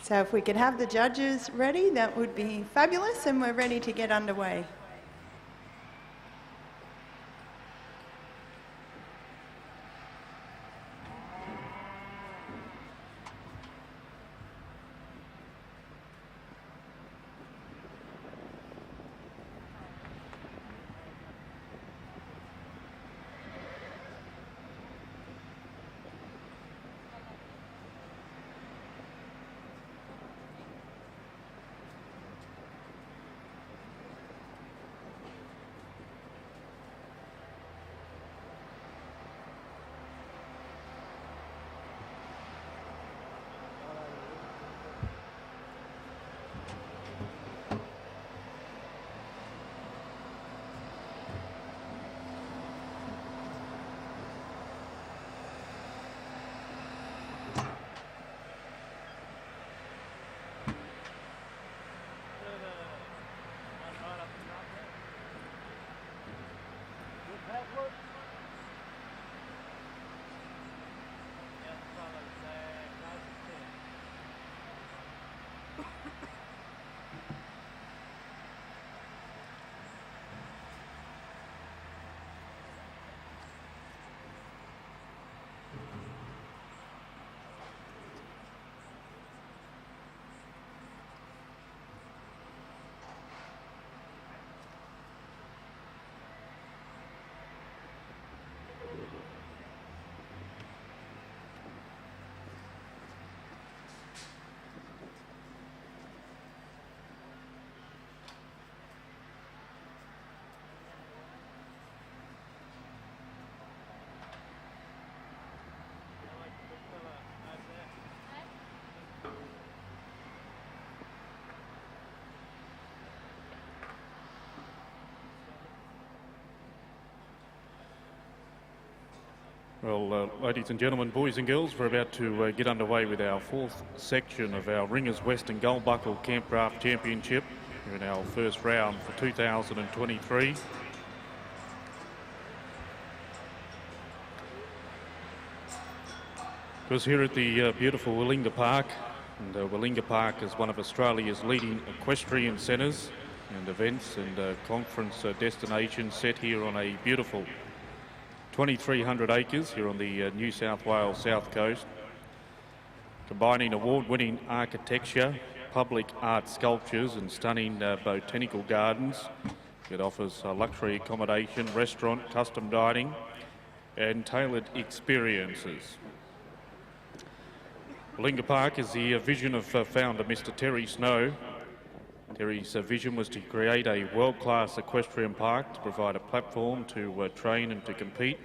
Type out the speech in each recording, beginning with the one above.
So if we could have the judges ready, that would be fabulous, and we're ready to get underway. Well, ladies and gentlemen, boys and girls, we're about to get underway with our fourth section of our Ringers Western Gold Buckle Campdraft Championship. We're in our first round for 2023. Because here at the beautiful Willinga Park, and Willinga Park is one of Australia's leading equestrian centres and events and conference destinations set here on a beautiful 2,300 acres here on the New South Wales south coast, combining award-winning architecture, public art sculptures and stunning botanical gardens. It offers luxury accommodation, restaurant, custom dining and tailored experiences. Willinga Park is the vision of founder Mr. Terry Snow. Terry's vision was to create a world-class equestrian park to provide a platform to train and to compete,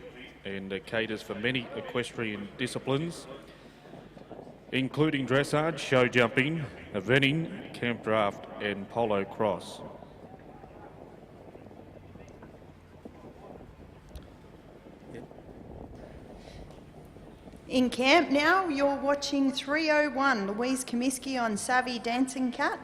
and caters for many equestrian disciplines, including dressage, show jumping, eventing, camp draft and polo cross. In camp now, you're watching 301 Louise Comiskey on Savvy Dancing Cat,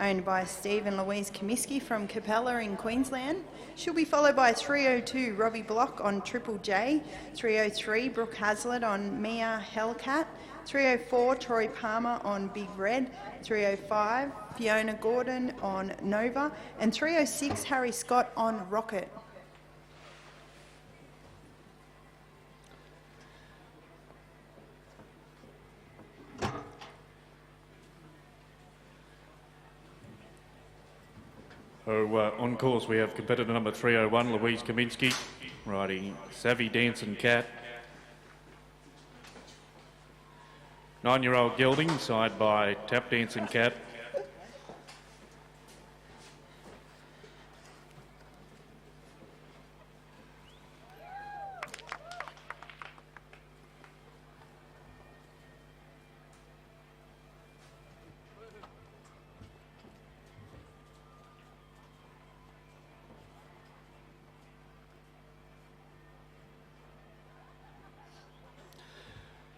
owned by Steve and Louise Comiskey from Capella in Queensland. She'll be followed by 302 Robbie Block on Triple J, 303 Brooke Hazlitt on Mia Hellcat, 304 Troy Palmer on Big Red, 305 Fiona Gordon on Nova, and 306 Harry Scott on Rocket. On course we have competitor number 301, Louise Kaminsky, riding Savvy Dancing Cat. 9-year-old gelding, side by Tap Dancing Cat.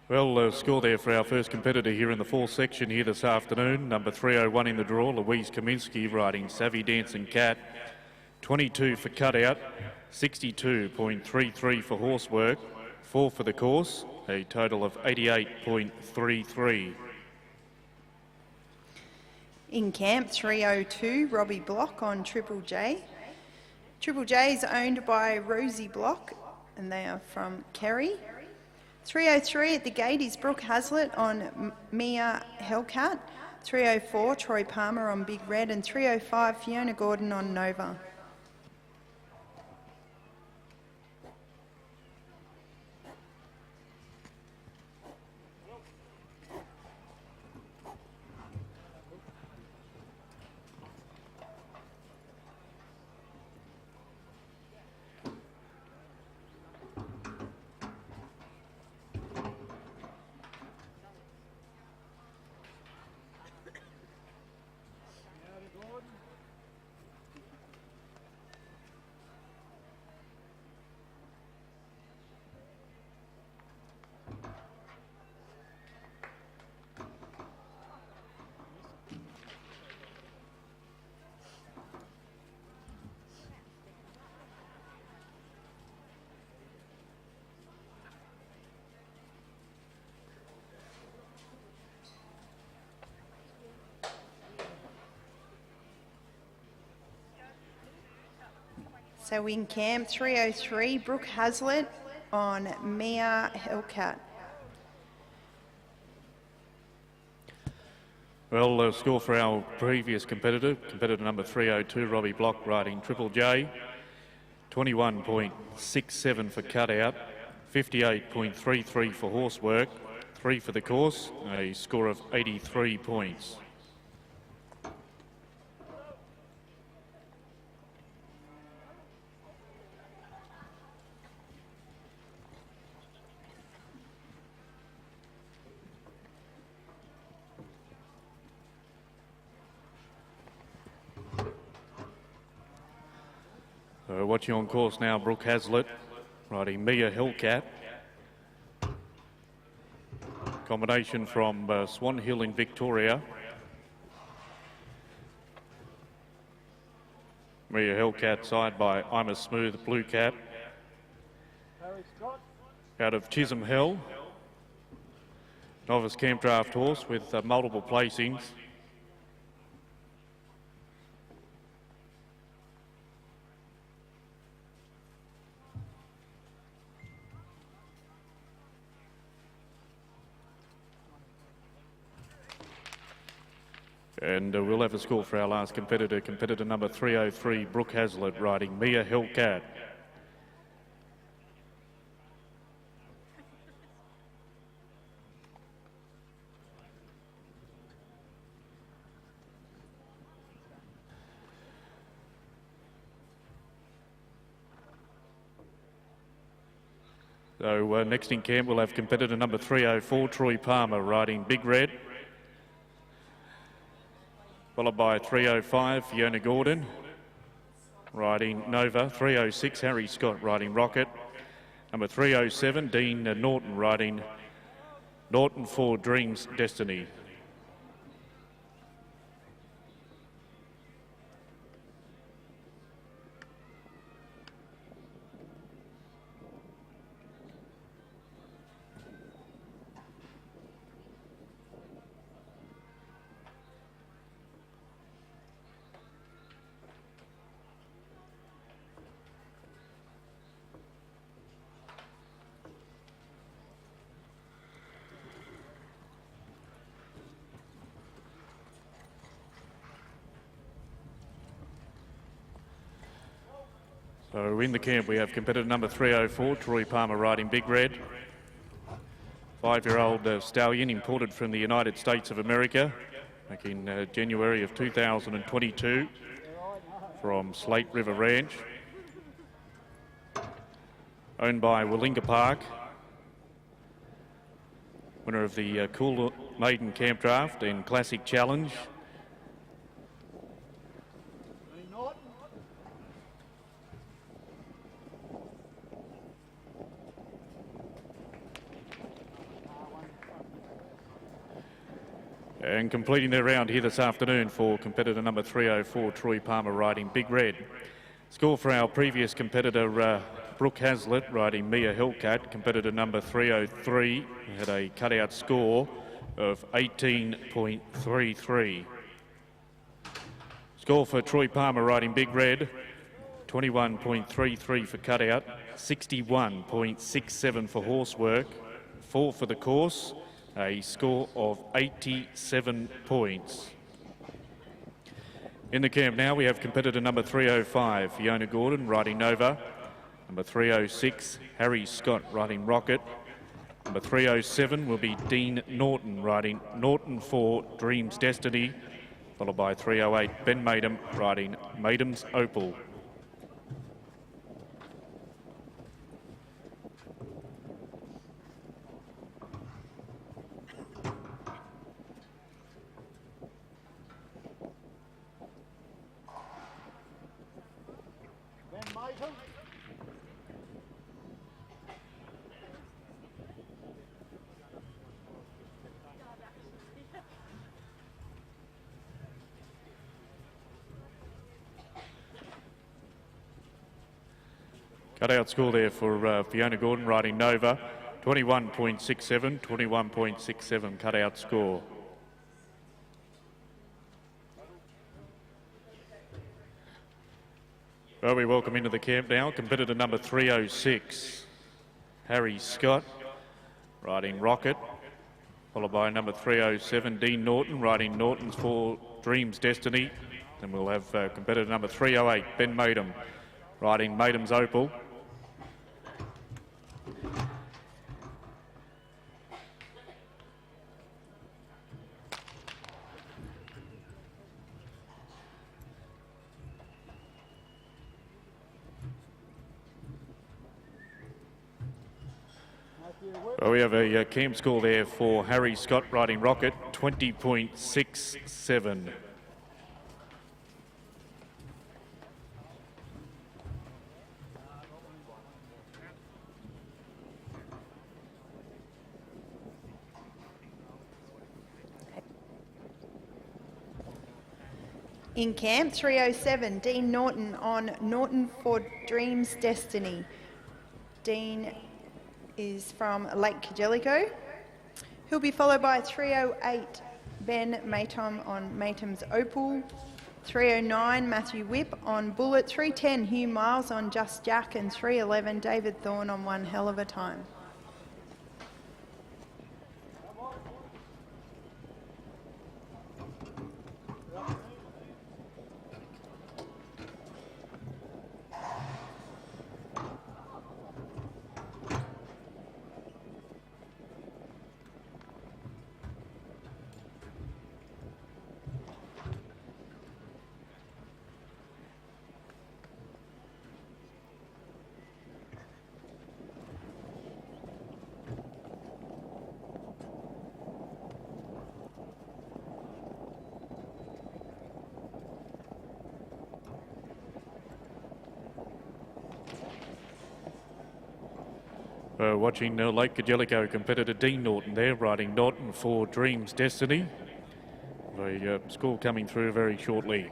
Well, score there for our first competitor here in the fourth section here this afternoon. Number 301 in the draw, Louise Kaminsky, riding Savvy Dancing Cat. 22 for cutout, 62.33 for horsework, 4 for the course, a total of 88.33. In camp, 302, Robbie Block on Triple J. Triple J is owned by Rosie Block, and they are from Kerry. 303 at the gate is Brooke Hazlitt on Mia Hellcat. 304, Troy Palmer on Big Red, and 305, Fiona Gordon on Nova. So in camp, 303, Brooke Hazlitt on Mia Hellcat. Well, the score for our previous competitor number 302, Robbie Block, riding Triple J, 21.67 for cutout, 58.33 for horsework, 3 for the course, a score of 83 points. Watching on course now, Brooke Hazlitt, riding Mia Hellcat. Combination from Swan Hill in Victoria. Mia Hellcat side by I'm a Smooth Blue Cap. Out of Chisholm Hill. Novice Campdraft horse with multiple placings. And we'll have a score for our last competitor number 303, Brooke Hazlitt, riding Mia Hellcat. So next in camp we'll have competitor number 304, Troy Palmer, riding Big Red. Followed by 305, Fiona Gordon, riding Nova. 306, Harry Scott, riding Rocket. Number 307, Dean Norton, riding Norton for Dreams Destiny. So in the camp we have competitor number 304, Troy Palmer, riding Big Red. 5-year-old stallion imported from the United States of America back in January of 2022 from Slate River Ranch. Owned by Willinga Park. Winner of the Cool Maiden Campdraft and Classic Challenge. And completing their round here this afternoon for competitor number 304, Troy Palmer, riding Big Red. Score for our previous competitor, Brooke Hazlitt, riding Mia Hellcat. Competitor number 303 had a cutout score of 18.33. Score for Troy Palmer riding Big Red, 21.33 for cutout, 61.67 for horsework, 4 for the course, a score of 87 points. In the camp now we have competitor number 305, Fiona Gordon riding Nova, number 306, Harry Scott riding Rocket, number 307 will be Dean Norton riding Norton 4 Dreams Destiny, followed by 308 Ben Maidham riding Maidham's Opal. Cut-out score there for Fiona Gordon riding Nova, 21.67, 21.67 cut-out score. Well, we welcome into the camp now competitor number 306, Harry Scott riding Rocket, followed by number 307, Dean Norton riding Norton's 4 Dreams Destiny. Then we'll have competitor number 308, Ben Maidham riding Maidham's Opal. Well, we have a camp score there for Harry Scott riding Rocket, 20.67. In camp, 307, Dean Norton on Norton for Dreams Destiny. Dean is from Lake Kajelico. He'll be followed by 308, Ben Maidham on Maidham's Opal. 309, Matthew Whipp on Bullet. 310, Hugh Miles on Just Jack. And 311, David Thorne on One Hell of a Time. Watching Lake Kajelico competitor Dean Norton there riding Norton for Dreams Destiny. A score coming through very shortly.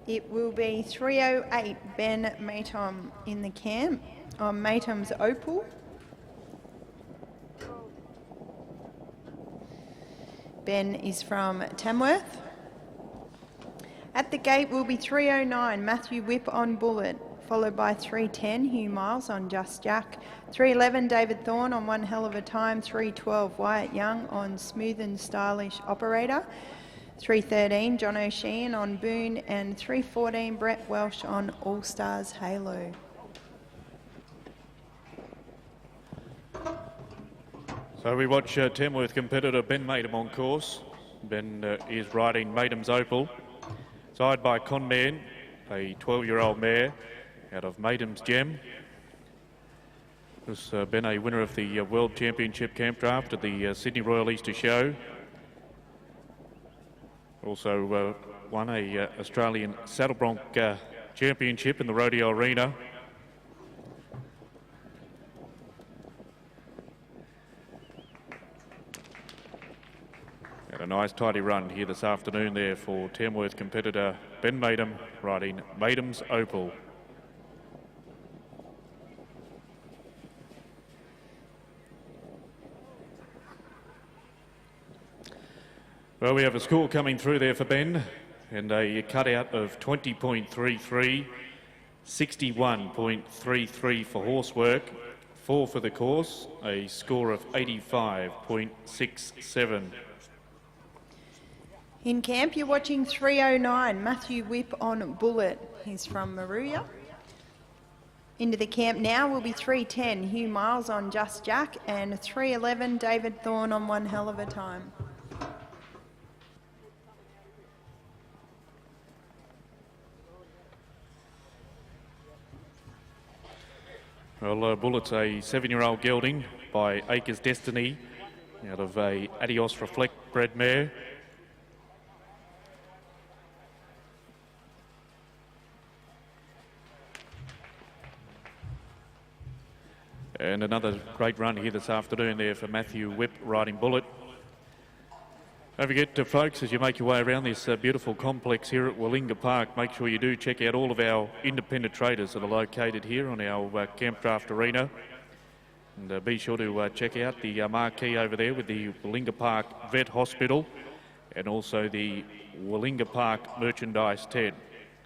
It will be 308, Ben Maidham in the camp on Maidham's Opal. Ben is from Tamworth. At the gate will be 309, Matthew Whipp on Bullet, followed by 310, Hugh Miles on Just Jack, 311, David Thorne on One Hell of a Time, 312, Wyatt Young on Smooth and Stylish Operator, 313, John O'Sheehan on Boone, and 314, Brett Welsh on All Stars Halo. So we watch Tamworth competitor Ben Maidham on course. Ben is riding Maidham's Opal. Side by Conman, a 12-year-old mare out of Maidham's Gem. Has been a winner of the World Championship Campdraft at the Sydney Royal Easter Show. Also won a Australian Saddle Bronc Championship in the Rodeo Arena. And a nice tidy run here this afternoon there for Tamworth competitor Ben Maidham riding Maidham's Opal. Well, we have a score coming through there for Ben, and a cutout of 20.33, 61.33 for horsework, 4 for the course, a score of 85.67. In camp, you're watching 309, Matthew Whip on Bullet. He's from Maruya. Into the camp now will be 310, Hugh Miles on Just Jack, and 311, David Thorne on One Hell of a Time. Well, Bullet's a 7-year-old gelding by Acres Destiny out of a Adios Reflect bred mare. And another great run here this afternoon there for Matthew Whip riding Bullet. Don't forget, folks, as you make your way around this beautiful complex here at Willinga Park, make sure you do check out all of our independent traders that are located here on our Campdraft arena. And be sure to check out the marquee over there with the Willinga Park Vet Hospital and also the Willinga Park Merchandise tent.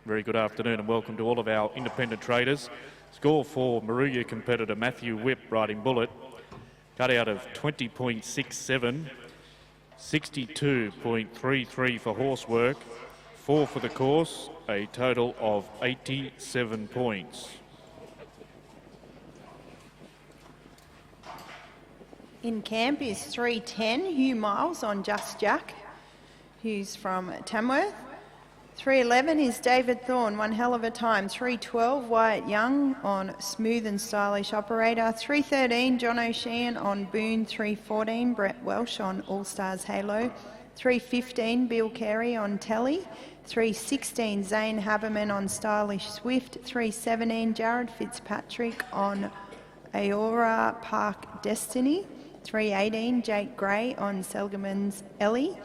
Very good afternoon and welcome to all of our independent traders. Score for Maruya competitor Matthew Whip riding Bullet, cut out of 20.67, 62.33 for horsework, 4 for the course, a total of 87 points. In camp is 310, Hugh Miles on Just Jack, who's from Tamworth. 311 is David Thorne, One Hell of a Time. 312, Wyatt Young on Smooth and Stylish Operator. 313, John O'Sheehan on Boone. 314, Brett Welsh on All Stars Halo. 315, Bill Carey on Telly. 316, Zane Haberman on Stylish Swift. 317, Jared Fitzpatrick on Aora Park Destiny. 318, Jake Gray on Selgerman's Ellie.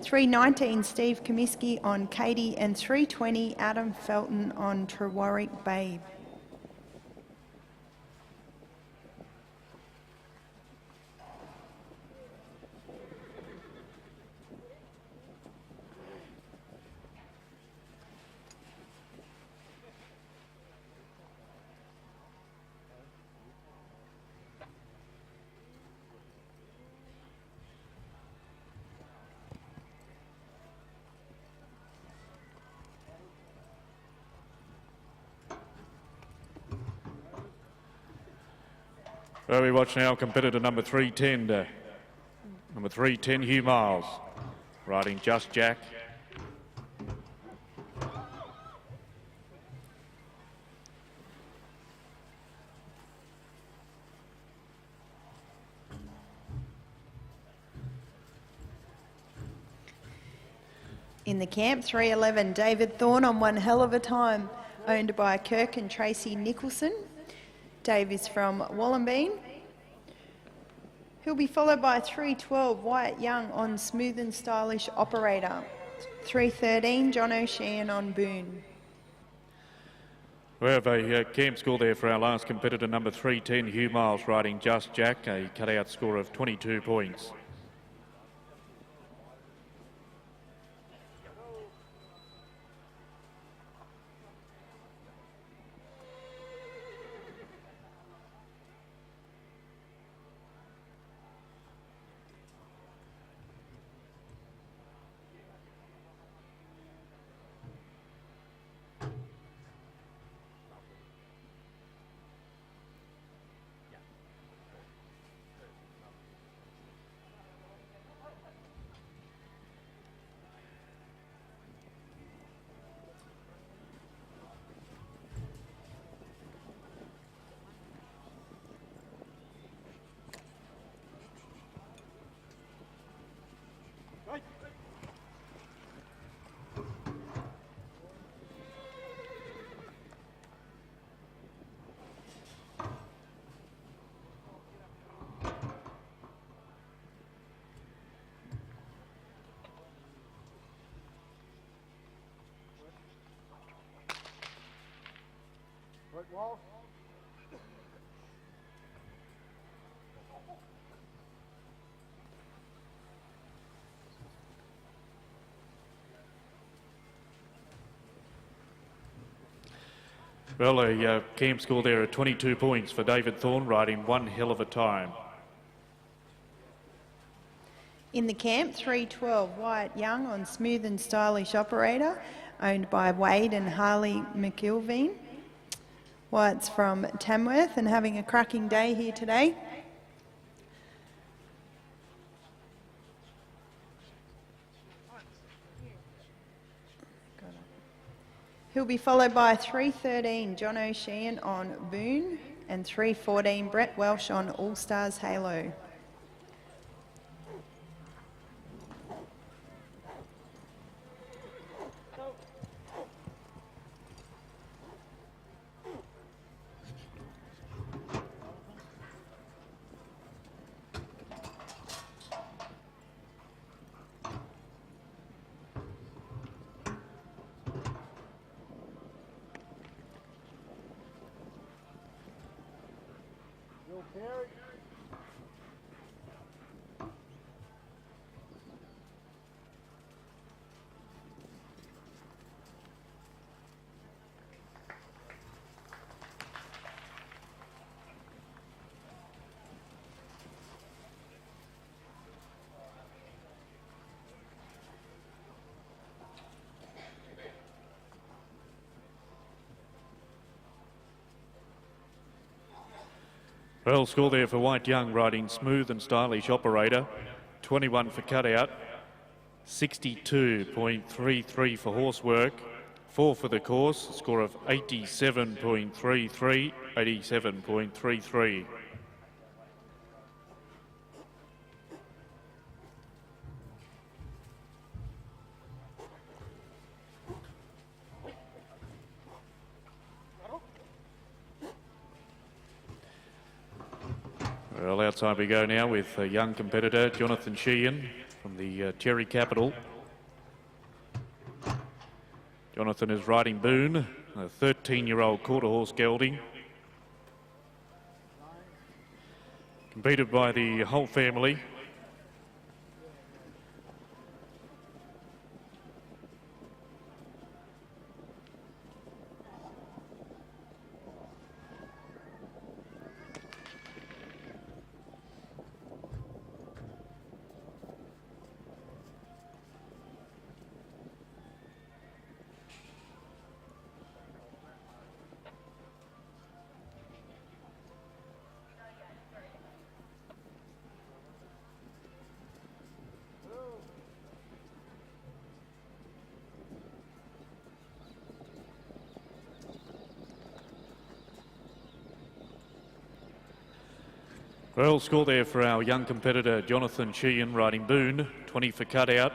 319, Steve Comiskey on Katie, and 320, Adam Felton on Trewarrick Babe. Well, we watch now competitor number 310. Number 310, Hugh Miles, riding Just Jack. In the camp, 311, David Thorne on One Hell of a Time, owned by Kirk and Tracy Nicholson. Dave is from Wollongbean. He'll be followed by 312, Wyatt Young on Smooth and Stylish Operator. 313, John O'Sheehan on Boone. We have a camp score there for our last competitor, number 310, Hugh Miles, riding Just Jack, a cutout score of 22 points. Wall. Well, a camp score there at 22 points for David Thorne, riding One Hell of a Time. In the camp, 312 Wyatt Young on Smooth and Stylish Operator, owned by Wade and Harley McIlveen. Wyatt's from Tamworth and having a cracking day here today. He'll be followed by 313 John O'Sheehan on Boone and 314 Brett Welsh on All Stars Halo. Well, score there for White Young, riding Smooth and Stylish Operator. 21 for cutout, 62.33 for horsework, 4 for the course, score of 87.33, 87.33. Well, outside we go now with a young competitor, Jonathan Sheehan from the Cherry Capital. Jonathan is riding Boone, a 13-year-old quarter horse gelding. Competed by the whole family. Well, score there for our young competitor, Jonathan Sheehan, riding Boone. 20 for cutout,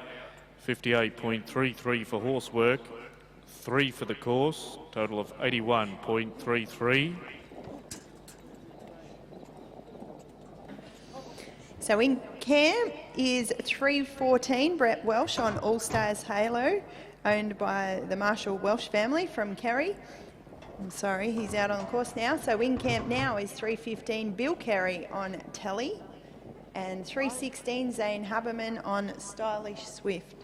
58.33 for horsework, 3 for the course, total of 81.33. So in camp is 314 Brett Welsh on All Stars Halo, owned by the Marshall Welsh family from Kerry. I'm sorry, he's out on the course now. So in camp now is 315 Bill Carey on Telly and 316 Zane Haberman on Stylish Swift.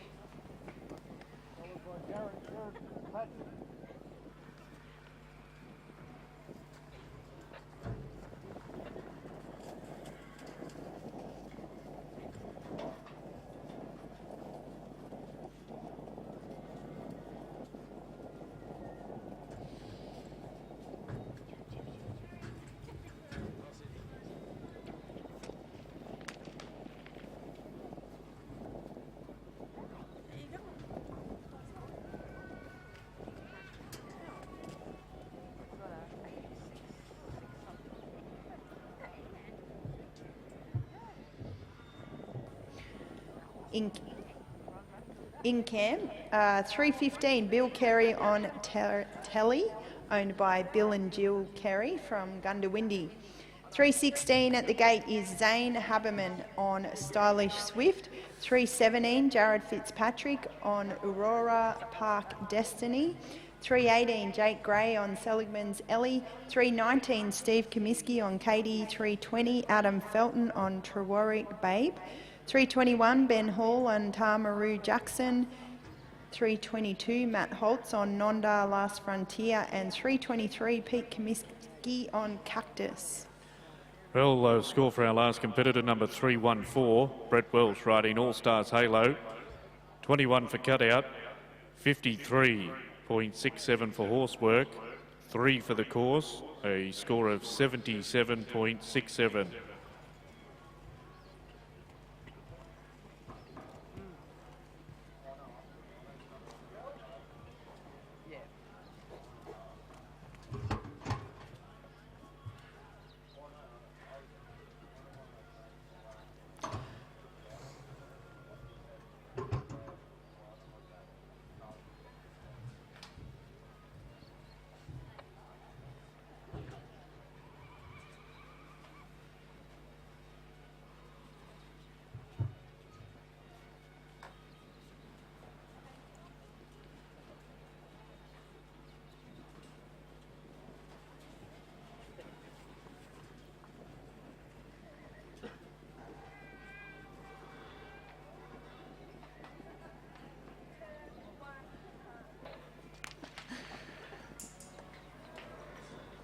In camp, 315 Bill Carey on Telly, owned by Bill and Jill Carey from Gundawindi. 316 at the gate is Zane Haberman on Stylish Swift. 317 Jared Fitzpatrick on Aurora Park Destiny. 318 Jake Gray on Seligman's Ellie. 319 Steve Comiskey on Katie. 320 Adam Felton on Trewarrick Babe. 321 Ben Hall on Tamaru Jackson. 322 Matt Holtz on Nonda Last Frontier, and 323 Pete Comiskey on Cactus. Well, score for our last competitor, number 314, Brett Welsh, riding All Stars Halo. 21 for cutout, 53.67 for horsework, 3 for the course, a score of 77.67.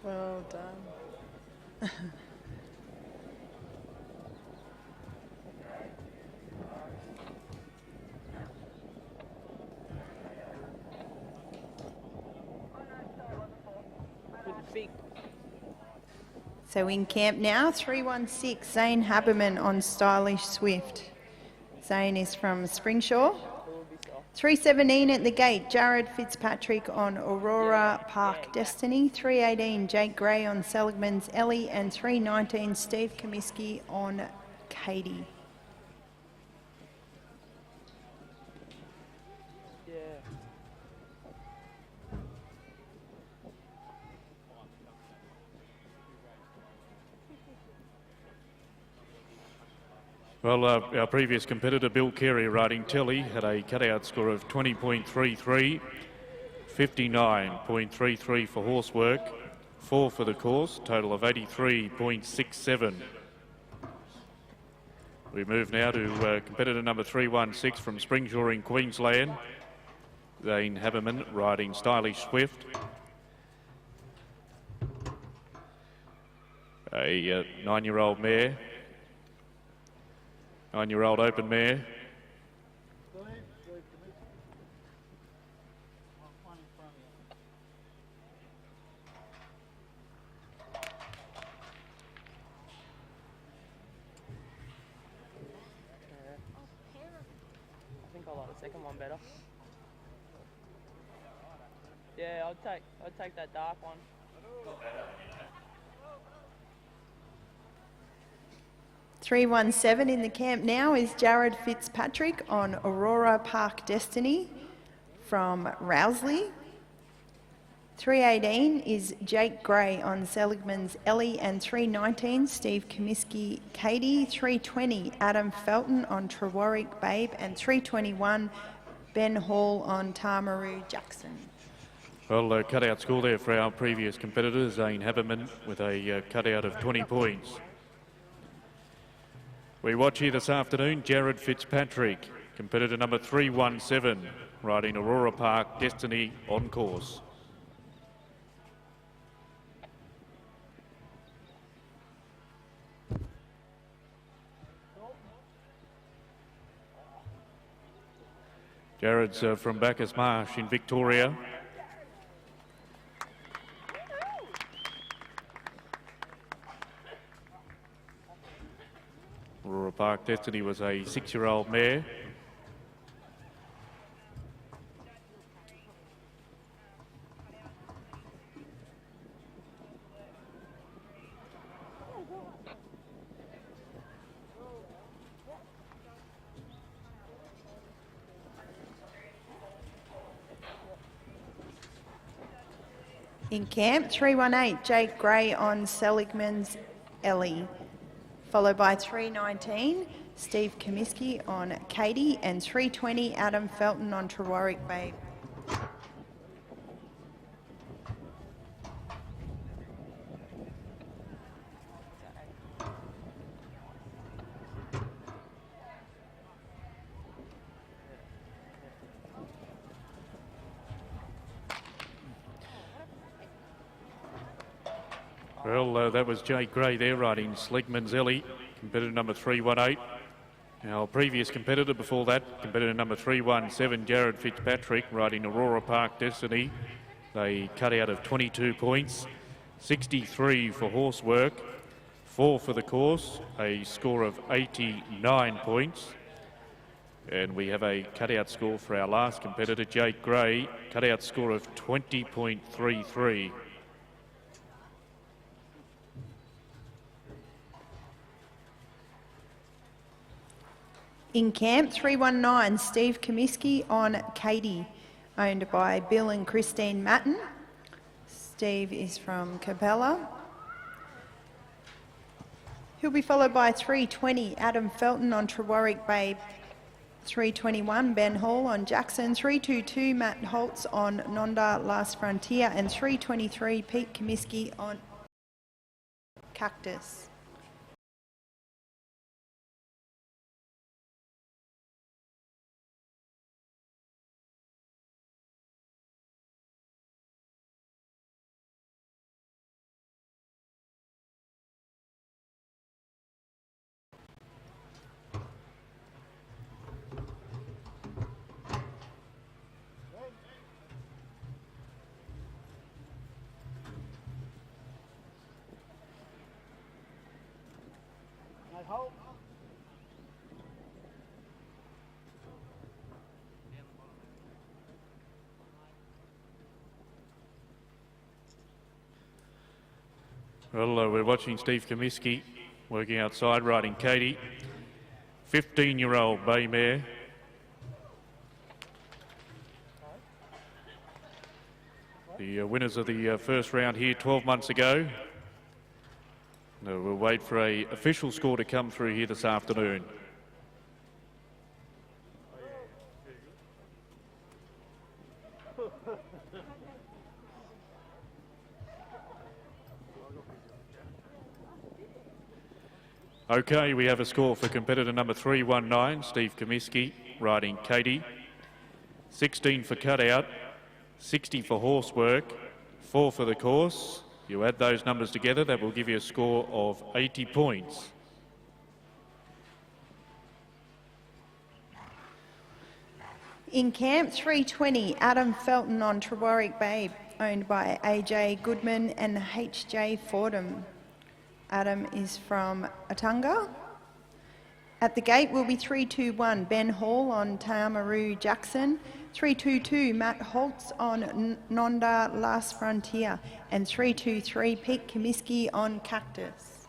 Well done. So in camp now, 316, Zane Haberman on Stylish Swift. Zane is from Springshaw. 317 at the gate, Jared Fitzpatrick on Aurora Park Destiny. 318, Jake Gray on Seligman's Ellie. And 319, Steve Comiskey on Katie. Well, our previous competitor, Bill Carey, riding Telly, had a cutout score of 20.33, 59.33 for horsework, 4 for the course, total of 83.67. We move now to competitor number 316 from Springshaw in Queensland, Zane Haberman, riding Stylish Swift. A 9-year-old mare. 9-year-old open mare. I think I like the second one better. Yeah, I'd take that dark one. 317 in the camp now is Jared Fitzpatrick on Aurora Park Destiny from Rowsley. 318 is Jake Gray on Seligman's Ellie, and 319 Steve Comiskey Katie. 320 Adam Felton on Trewarrick Babe, and 321 Ben Hall on Tamaroo Jackson. Well, cutout score there for our previous competitor, Zane Haberman, with a cutout of 20 points. We watch here this afternoon Jared Fitzpatrick, competitor number 317, riding Aurora Park Destiny on course. Jared's from Bacchus Marsh in Victoria. Aurora Park Destiny was a 6-year-old mare. In camp, 318 Jake Gray on Seligman's Ellie, followed by 319 Steve Comiskey on Katie, and 320 Adam Felton on Trewarrick Babe. Well, that was Jake Gray there riding Sligman's Ellie, competitor number 318. Our previous competitor before that, competitor number 317, Jared Fitzpatrick, riding Aurora Park Destiny. They cut out of 22 points, 63 for horse work, 4 for the course, a score of 89 points. And we have a cutout score for our last competitor, Jake Gray, cutout score of 20.33. In camp, 319, Steve Comiskey on Katie, owned by Bill and Christine Matten. Steve is from Capella. He'll be followed by 320, Adam Felton on Trewarrick Babe. 321, Ben Hall on Jackson. 322, Matt Holtz on Nonda Last Frontier. And 323, Pete Comiskey on Cactus. Well, we're watching Steve Comiskey working outside, riding Katie. 15-year-old bay mare. The winners of the first round here 12 months ago. We'll wait for an official score to come through here this afternoon. Okay, we have a score for competitor number 319, Steve Comiskey, riding Katie. 16 for cutout, 60 for horse work, 4 for the course. You add those numbers together, that will give you a score of 80 points. In camp, 320, Adam Felton on Trewarrick Babe, owned by AJ Goodman and HJ Fordham. Adam is from Atunga. At the gate will be 321, Ben Hall on Tamaroo Jackson. 322, Matt Holtz on Nonda Last Frontier. And 323, Pete Comiskey on Cactus.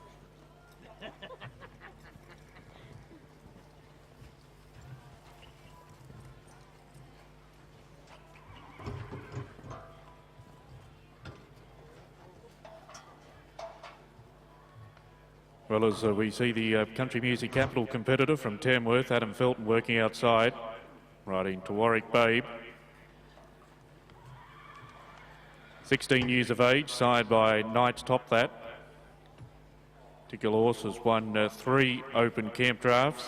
Well, as we see the country music capital competitor from Tamworth, Adam Felton, working outside, riding Trewarrick Babe. 16 years of age, sired by Knights Top That. Particular horse has won 3 open camp drafts.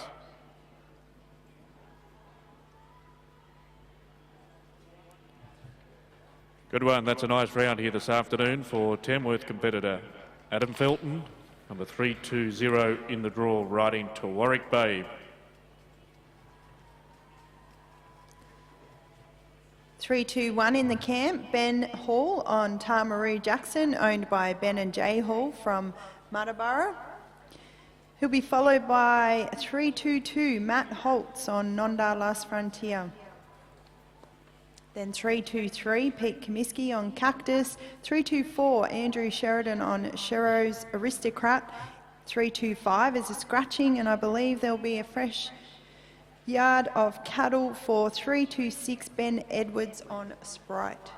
Good one, that's a nice round here this afternoon for Tamworth competitor Adam Felton. Number 320 in the draw, riding Trewarrick Babe. 321 in the camp, Ben Hall on Tamaroo Jackson, owned by Ben and Jay Hall from Muttaburra. He'll be followed by 322, Matt Holtz on Nonda Last Frontier. Then 323, Pete Comiskey on Cactus. 324, Andrew Sheridan on Shero's Aristocrat. 325 is a scratching, and I believe there'll be a fresh yard of cattle for 326, Ben Edwards on Sprite.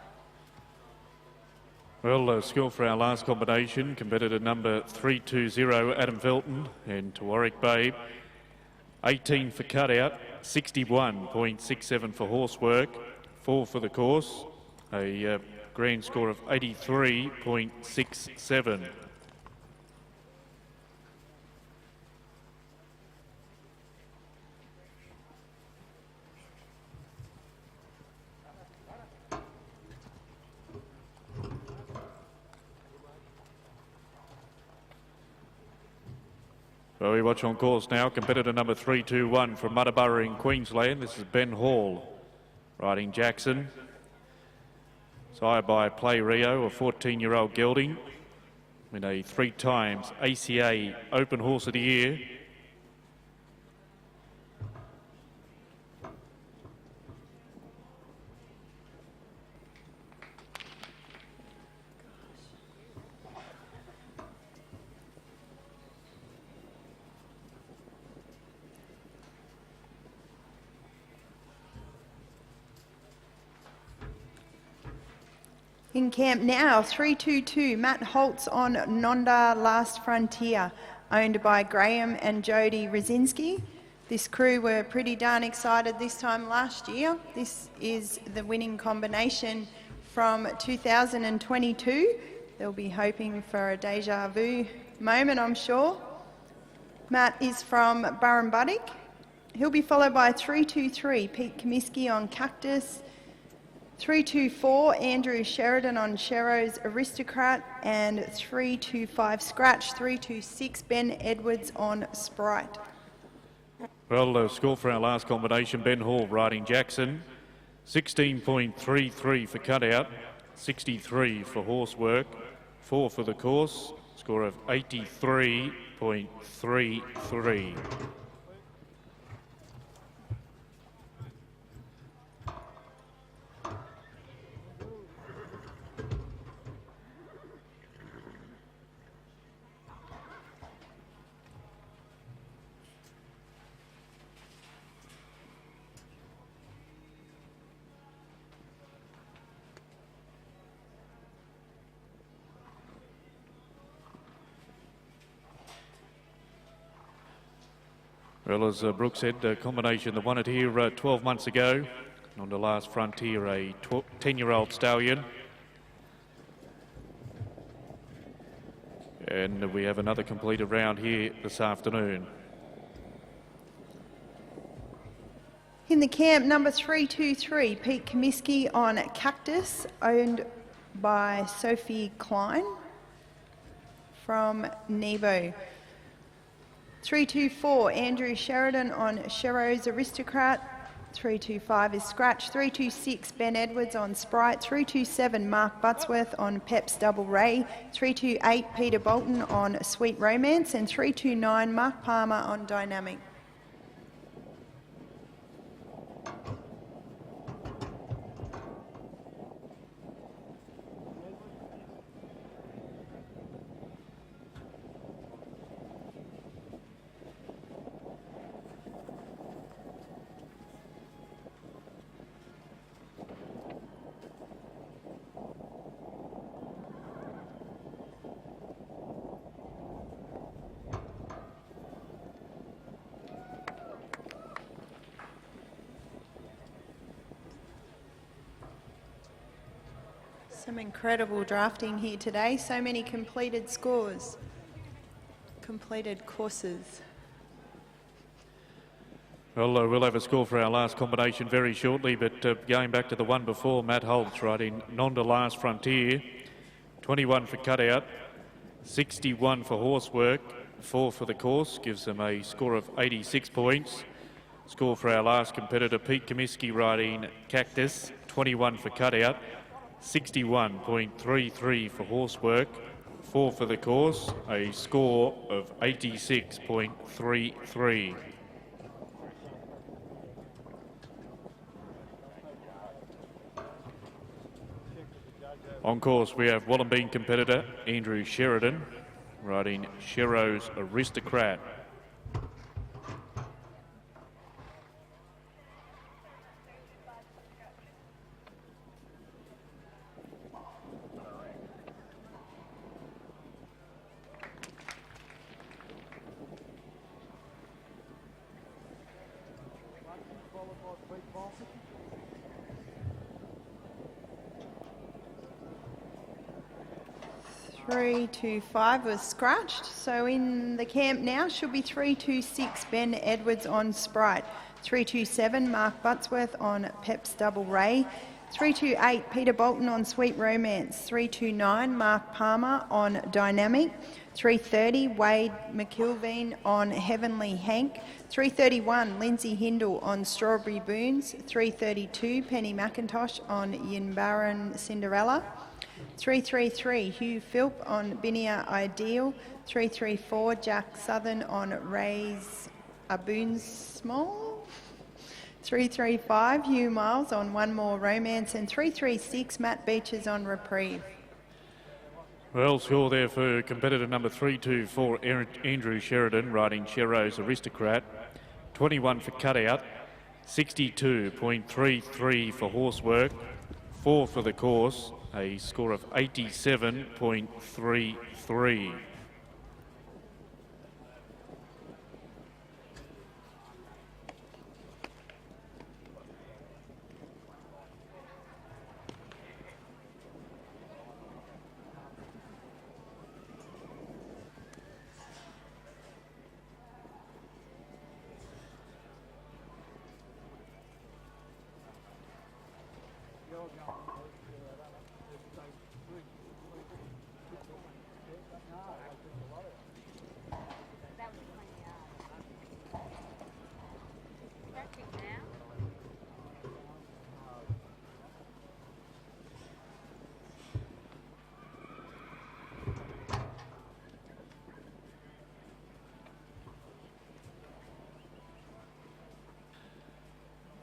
Well, score for our last combination, competitor number 320, Adam Felton, and Trewarrick Babe. 18 for cutout, 61.67 for horse work. 4 for the course, a grand score of 83.67. Well, we watch on course now, competitor number 321 from Muttaburra in Queensland. This is Ben Hall, riding Jackson. Sired by Play Rio, a 14-year-old gelding, in a 3 times ACA Open Horse of the Year. In camp now, 322, Matt Holtz on Nonda Last Frontier, owned by Graham and Jody Rzinski. This crew were pretty darn excited this time last year. This is the winning combination from 2022. They'll be hoping for a deja vu moment, I'm sure. Matt is from Burrumbuttock. He'll be followed by 323, Pete Comiskey on Cactus, 324, Andrew Sheridan on Sherrow's Aristocrat, and 325 Scratch, 326 Ben Edwards on Sprite. Well, the score for our last combination, Ben Hall riding Jackson, 16.33 for cutout, 63 for horse work, 4 for the course, score of 83.33. Well, as Brooke said, a combination that won it here 12 months ago. On the Last Frontier, a 10-year-old stallion. And we have another completed round here this afternoon. In the camp, number 323, Pete Comiskey on Cactus, owned by Sophie Klein from Nebo. 324, Andrew Sheridan on Sherrow's Aristocrat. 325 is Scratch. 326, Ben Edwards on Sprite. 327, Mark Buttsworth on Pep's Double Ray. 328, Peter Bolton on Sweet Romance. And 329, Mark Palmer on Dynamic. Some incredible drafting here today. So many completed scores, completed courses. Well, we'll have a score for our last combination very shortly, but going back to the one before, Matt Holtz riding Nonda Last Frontier, 21 for cutout, 61 for horsework, 4 for the course, gives them a score of 86 points. Score for our last competitor, Pete Comiskey riding Cactus, 21 for cutout, 61.33 for horsework, 4 for the course, a score of 86.33. On course, we have Wollongbean competitor Andrew Sheridan riding Sherrow's Aristocrat. Three, 2, 5 was scratched. So in the camp now should be 326 Ben Edwards on Sprite, 327 Mark Buttsworth on Pep's Double Ray, 328 Peter Bolton on Sweet Romance. 329 Mark Palmer on Dynamic. 330 Wade McIlveen on Heavenly Hank. 331 Lindsay Hindle on Strawberry Boons. 332 Penny McIntosh on Yinbaran Cinderella. 333 Hugh Philp on Binia Ideal. 334 Jack Southern on Raise a Boons Small. 335 Hugh Miles on One More Romance, and 336 Matt Beaches on Reprieve. Well, score there for competitor number 324, Andrew Sheridan, riding Chero's Aristocrat. 21 for cutout, 62.33 for horsework, 4 for the course, a score of 87.33.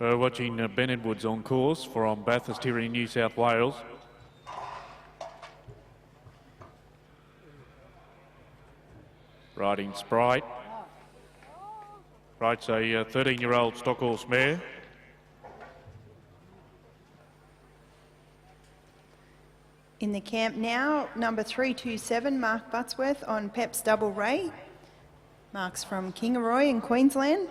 Watching Ben Edwards on course from Bathurst here in New South Wales. Riding Sprite. Rides a 13-year-old stock horse mare. In the camp now, number 327 Mark Buttsworth on Pep's Double Ray. Mark's from Kingaroy in Queensland.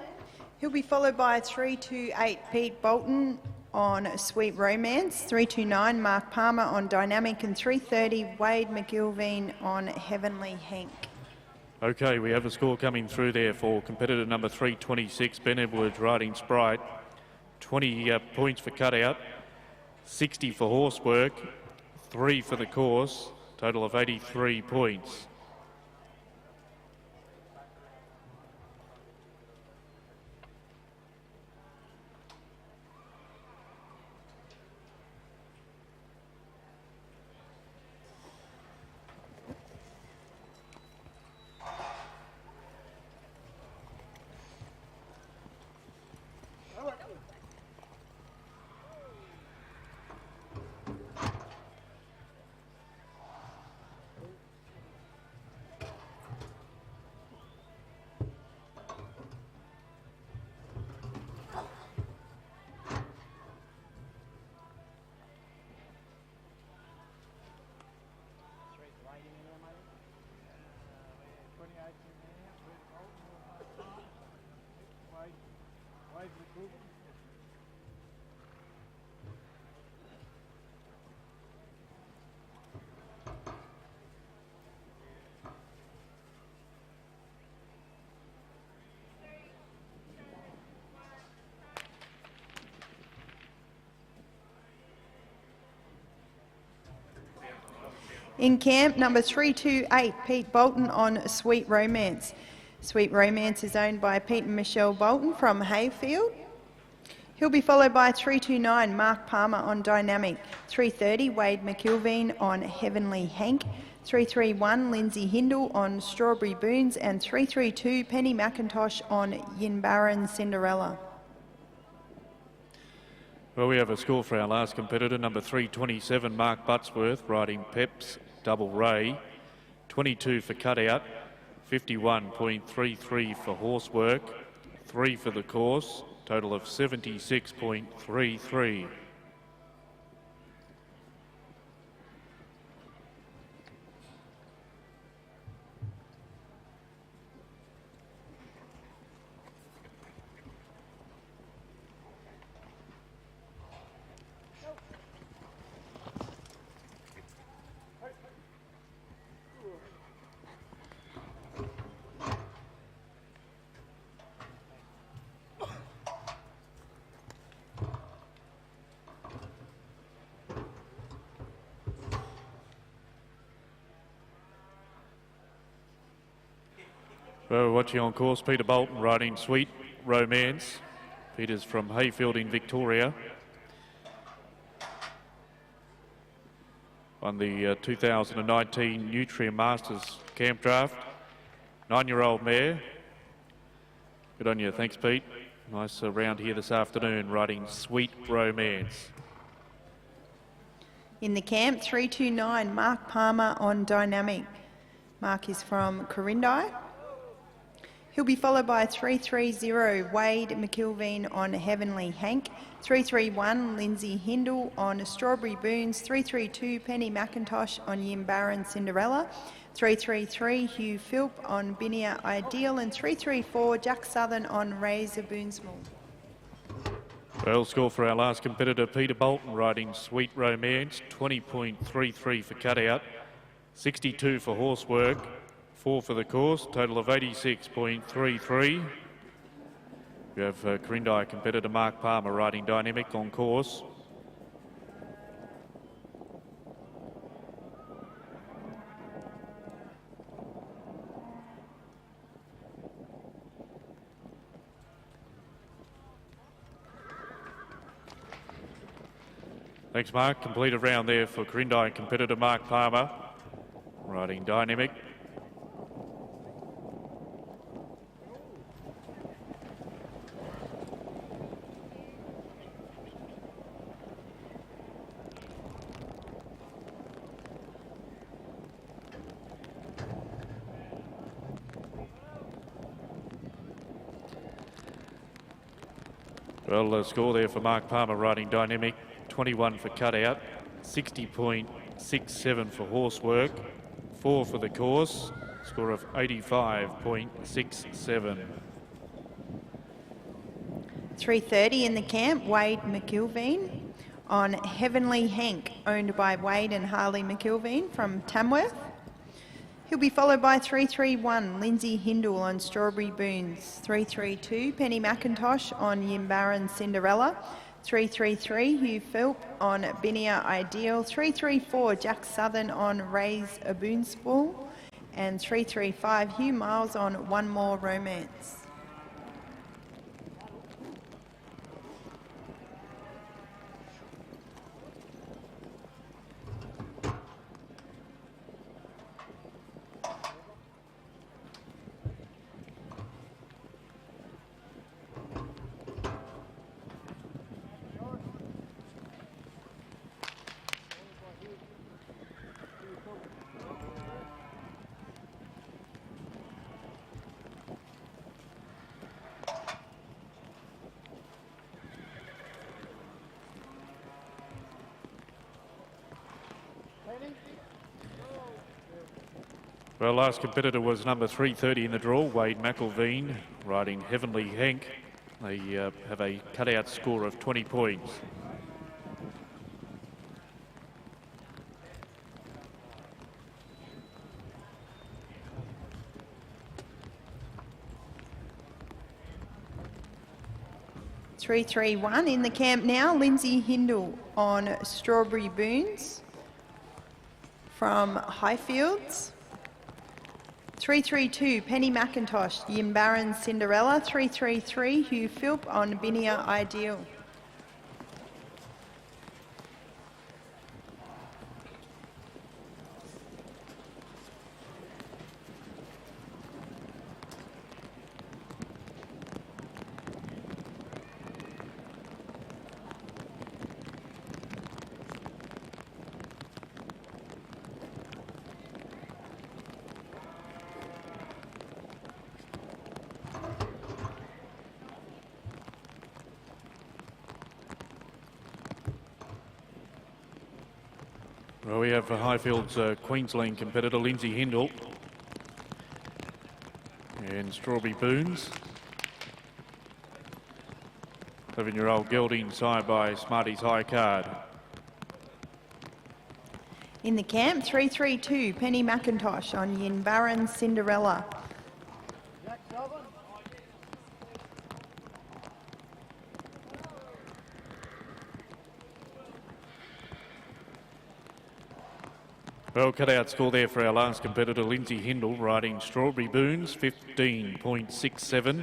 He'll be followed by 328 Pete Bolton on Sweet Romance, 329 Mark Palmer on Dynamic, and 330 Wade McIlveen on Heavenly Hank. Okay, we have a score coming through there for competitor number 326, Ben Edwards, riding Sprite. 20 points for cutout, 60 for horsework, 3 for the course, total of 83 points. In camp, number 328, Pete Bolton on Sweet Romance. Sweet Romance is owned by Pete and Michelle Bolton from Hayfield. He'll be followed by 329, Mark Palmer on Dynamic, 330, Wade McIlveen on Heavenly Hank, 331, Lindsay Hindle on Strawberry Boons, and 332, Penny McIntosh on Yinbaran Cinderella. Well, we have a score for our last competitor, number 327, Mark Buttsworth, riding Pep's Double Ray. 22 for cutout, 51.33 for horsework, 3 for the course, total of 76.33. Well, watching on course, Peter Bolton riding Sweet Romance. Peter's from Hayfield in Victoria. On the 2019 Nutrient Masters Campdraft. 9-year-old mare. Good on you. Thanks, Pete. Nice round here this afternoon riding Sweet Romance. In the camp, 329, Mark Palmer on Dynamic. Mark is from Corindi. He'll be followed by 330, Wade McIlveen on Heavenly Hank. 331, Lindsay Hindle on Strawberry Boons. 332, Penny McIntosh on Yimbaran Cinderella. 333, Hugh Philp on Binia Ideal. And 334, Jack Southern on Razor Boonsmall. Well, score for our last competitor, Peter Bolton, riding Sweet Romance. 20.33 for cutout, 62 for horsework, 4 for the course, total of 86.33. We have Corindi competitor Mark Palmer riding Dynamic on course. Thanks, Mark. Completed round there for Corindi competitor Mark Palmer riding Dynamic. Well, the score there for Mark Palmer riding Dynamic, 21 for cutout, 60.67 for horsework, 4 for the course, score of 85.67. 330 in the camp, Wade McIlveen on Heavenly Hank, owned by Wade and Harley McIlveen from Tamworth. He'll be followed by 331, Lindsay Hindle on Strawberry Boons. 332, Penny McIntosh on Yimbaran Cinderella. 333, Hugh Philp on Binia Ideal. 334, Jack Southern on Raise a Boonspool. And 335, Hugh Miles on One More Romance. Well, last competitor was number 330 in the draw, Wade McIlveen, riding Heavenly Hank. They have a cutout score of 20 points. Three, 3-1 in the camp now, Lindsay Hindle on Strawberry Boons from Highfields. 332, Penny McIntosh, Yimbaran Cinderella. 333, Hugh Philp on Binia Ideal. Well, we have for Highfield's Queensland competitor Lindsay Hindle and Strawberry Boons. 11-year-old gelding signed by Smarty's High Card. In the camp, 332, Penny McIntosh on Yimbaran Cinderella. Well, cut out score there for our last competitor, Lindsay Hindle, riding Strawberry Boons, 15.67.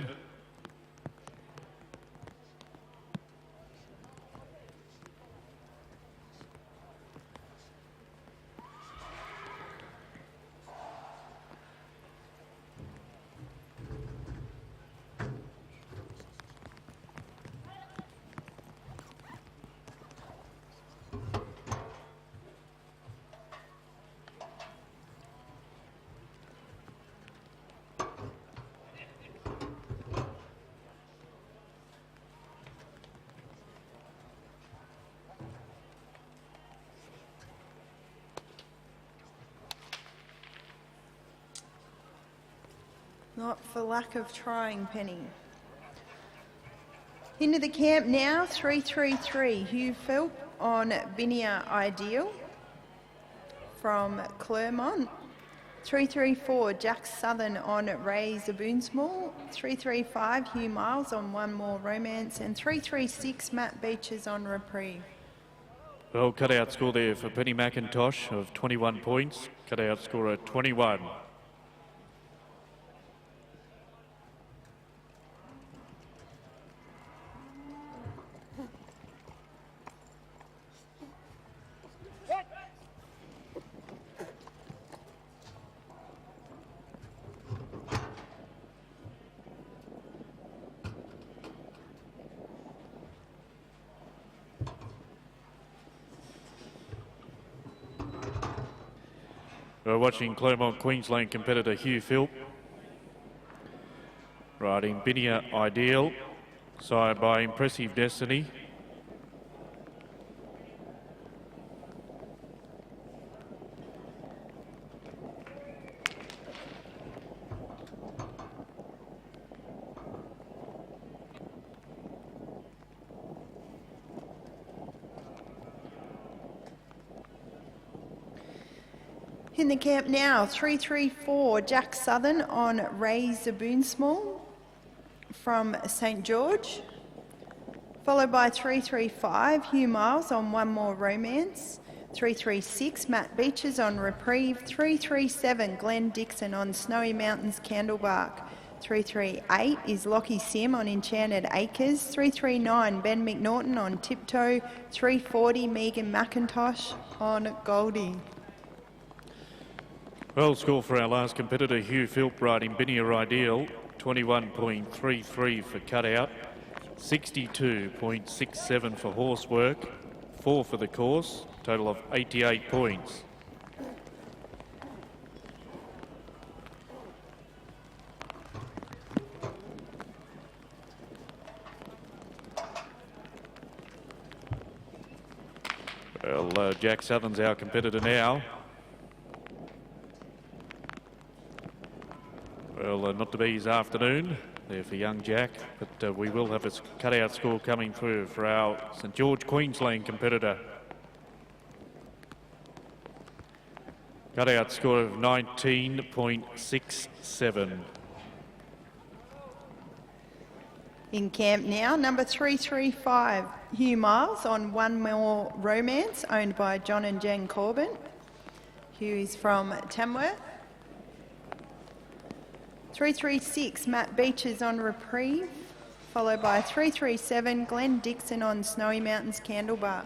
Not for lack of trying, Penny. Into the camp now, 333, Hugh Philp on Binia Ideal from Clermont. 334, Jack Southern on Ray Zaboonsmall. 335, Hugh Miles on One More Romance. And 336, Matt Beaches on Reprieve. Well, cut out score there for Penny McIntosh of 21 points. Cut out score at 21. We're watching Clermont Queensland competitor Hugh Philp riding Binia Ideal, sired by Impressive Destiny. In the camp now, 334, Jack Southern on Ray Zaboonsmall from St George, followed by 335, Hugh Miles on One More Romance. 336, Matt Beaches on Reprieve. 337, Glenn Dixon on Snowy Mountains Candlebark. 338 is Lockie Sim on Enchanted Acres. 339, Ben McNaughton on Tiptoe. 340, Megan McIntosh on Goldie. Well, score for our last competitor, Hugh Philp, riding Binia Ideal, 21.33 for cutout, 62.67 for horsework, 4 for the course, total of 88 points. Well, Jack Southern's our competitor now. Well, not to be his afternoon there for young Jack, but we will have a cutout score coming through for our St George Queensland competitor. Cutout score of 19.67. In camp now, number 335, Hugh Miles on One More Romance, owned by John and Jen Corbin. Hugh is from Tamworth. 336, Matt Beaches on Reprieve, followed by 337, Glenn Dixon on Snowy Mountains Candlebark.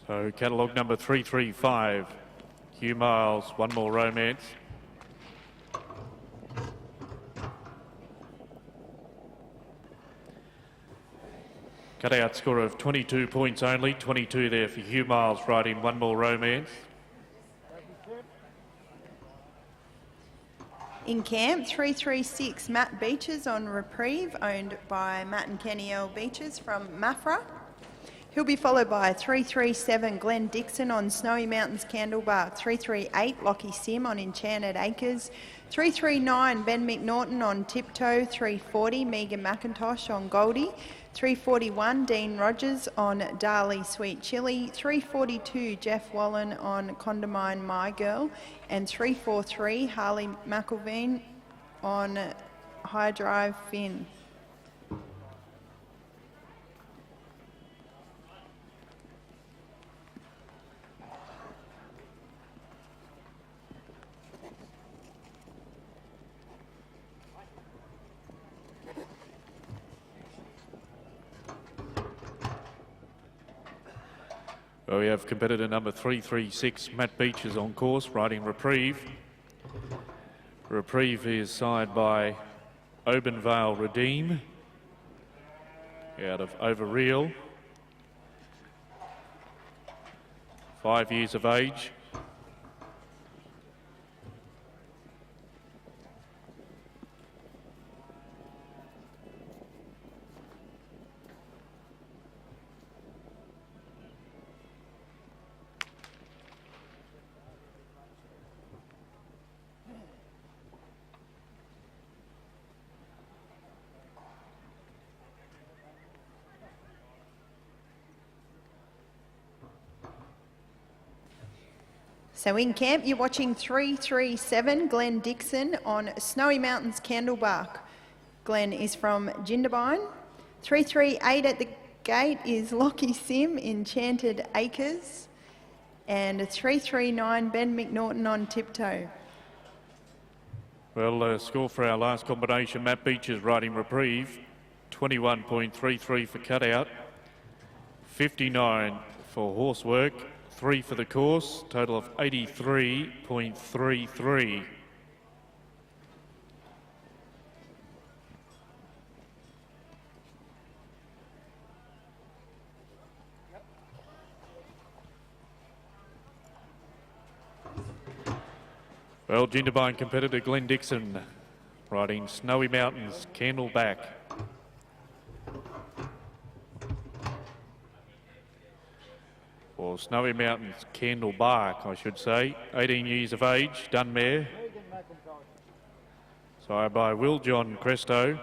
So catalogue number 335, Hugh Miles, One More Romance. Cutout score of 22 points only, 22 there for Hugh Miles riding One More Romance. In camp, 336, Matt Beaches on Reprieve, owned by Matt and Kenny L. Beaches from Mafra. He'll be followed by 337 Glenn Dixon on Snowy Mountains Candlebark, 338 Lockie Sim on Enchanted Acres, 339 Ben McNaughton on Tiptoe, 340 Megan McIntosh on Goldie, 341 Dean Rogers on Darley Sweet Chili, 342 Jeff Wallen on Condamine My Girl, and 343 Harley McElveen on High Drive Finn. Well, we have competitor number 336, Matt Beach, is on course, riding Reprieve. Reprieve is side by Obenvale Redeem out of Overreal. 5 years of age. So in camp, you're watching 337 Glenn Dixon on Snowy Mountains Candlebark. Glenn is from Jindabyne. 338 at the gate is Lockie Sim, Enchanted Acres. And 339 Ben McNaughton on Tiptoe. Well, score for our last combination, Matt Beach is riding Reprieve, 21.33 for cutout, 59 for horsework, 3 for the course, total of 83.33. Well, Jindabyne competitor Glenn Dixon riding Snowy Mountains Candleback. Or Snowy Mountains Candlebark, I should say. 18 years of age, done mare. Sired by Will John Cresto.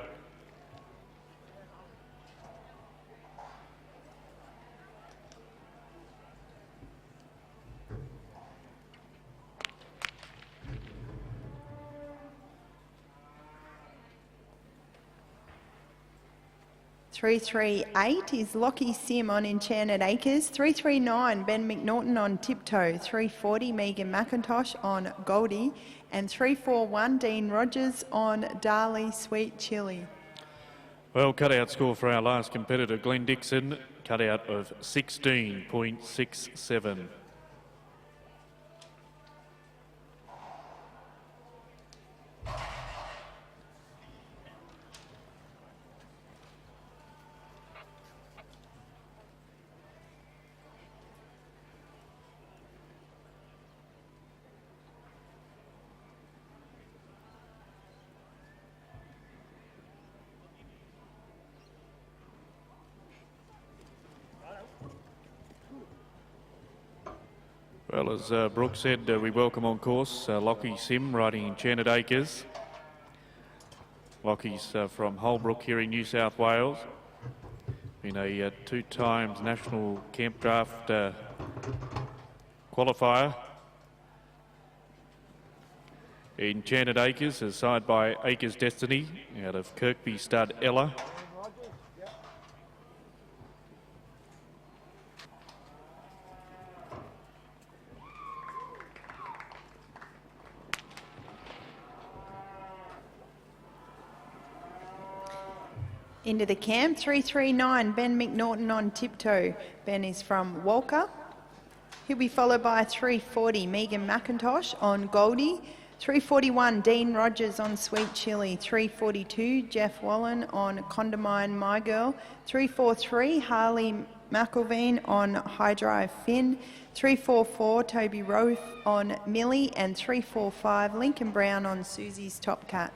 Three, 338 is Lockie Sim on Enchanted Acres. 339 Ben McNaughton on Tiptoe. 340 Megan McIntosh on Goldie. And 341 Dean Rogers on Darley Sweet Chili. Well, cutout score for our last competitor, Glenn Dixon, cutout of 16.67. Well, as Brooke said, we welcome on course Lockie Sim riding Enchanted Acres. Lockie's from Holbrook here in New South Wales. Been a 2 times national Campdraft qualifier. Enchanted Acres is side by Acres Destiny out of Kirkby stud Ella. Into the camp, 339 Ben McNaughton on Tiptoe. Ben is from Walker. He'll be followed by 340 Megan McIntosh on Goldie. 341 Dean Rogers on Sweet Chili. 342 Jeff Wallen on Condamine My Girl. 343 Harley McElveen on High Drive Finn. 344 Toby Roth on Millie. And 345 Lincoln Brown on Susie's Top Cat.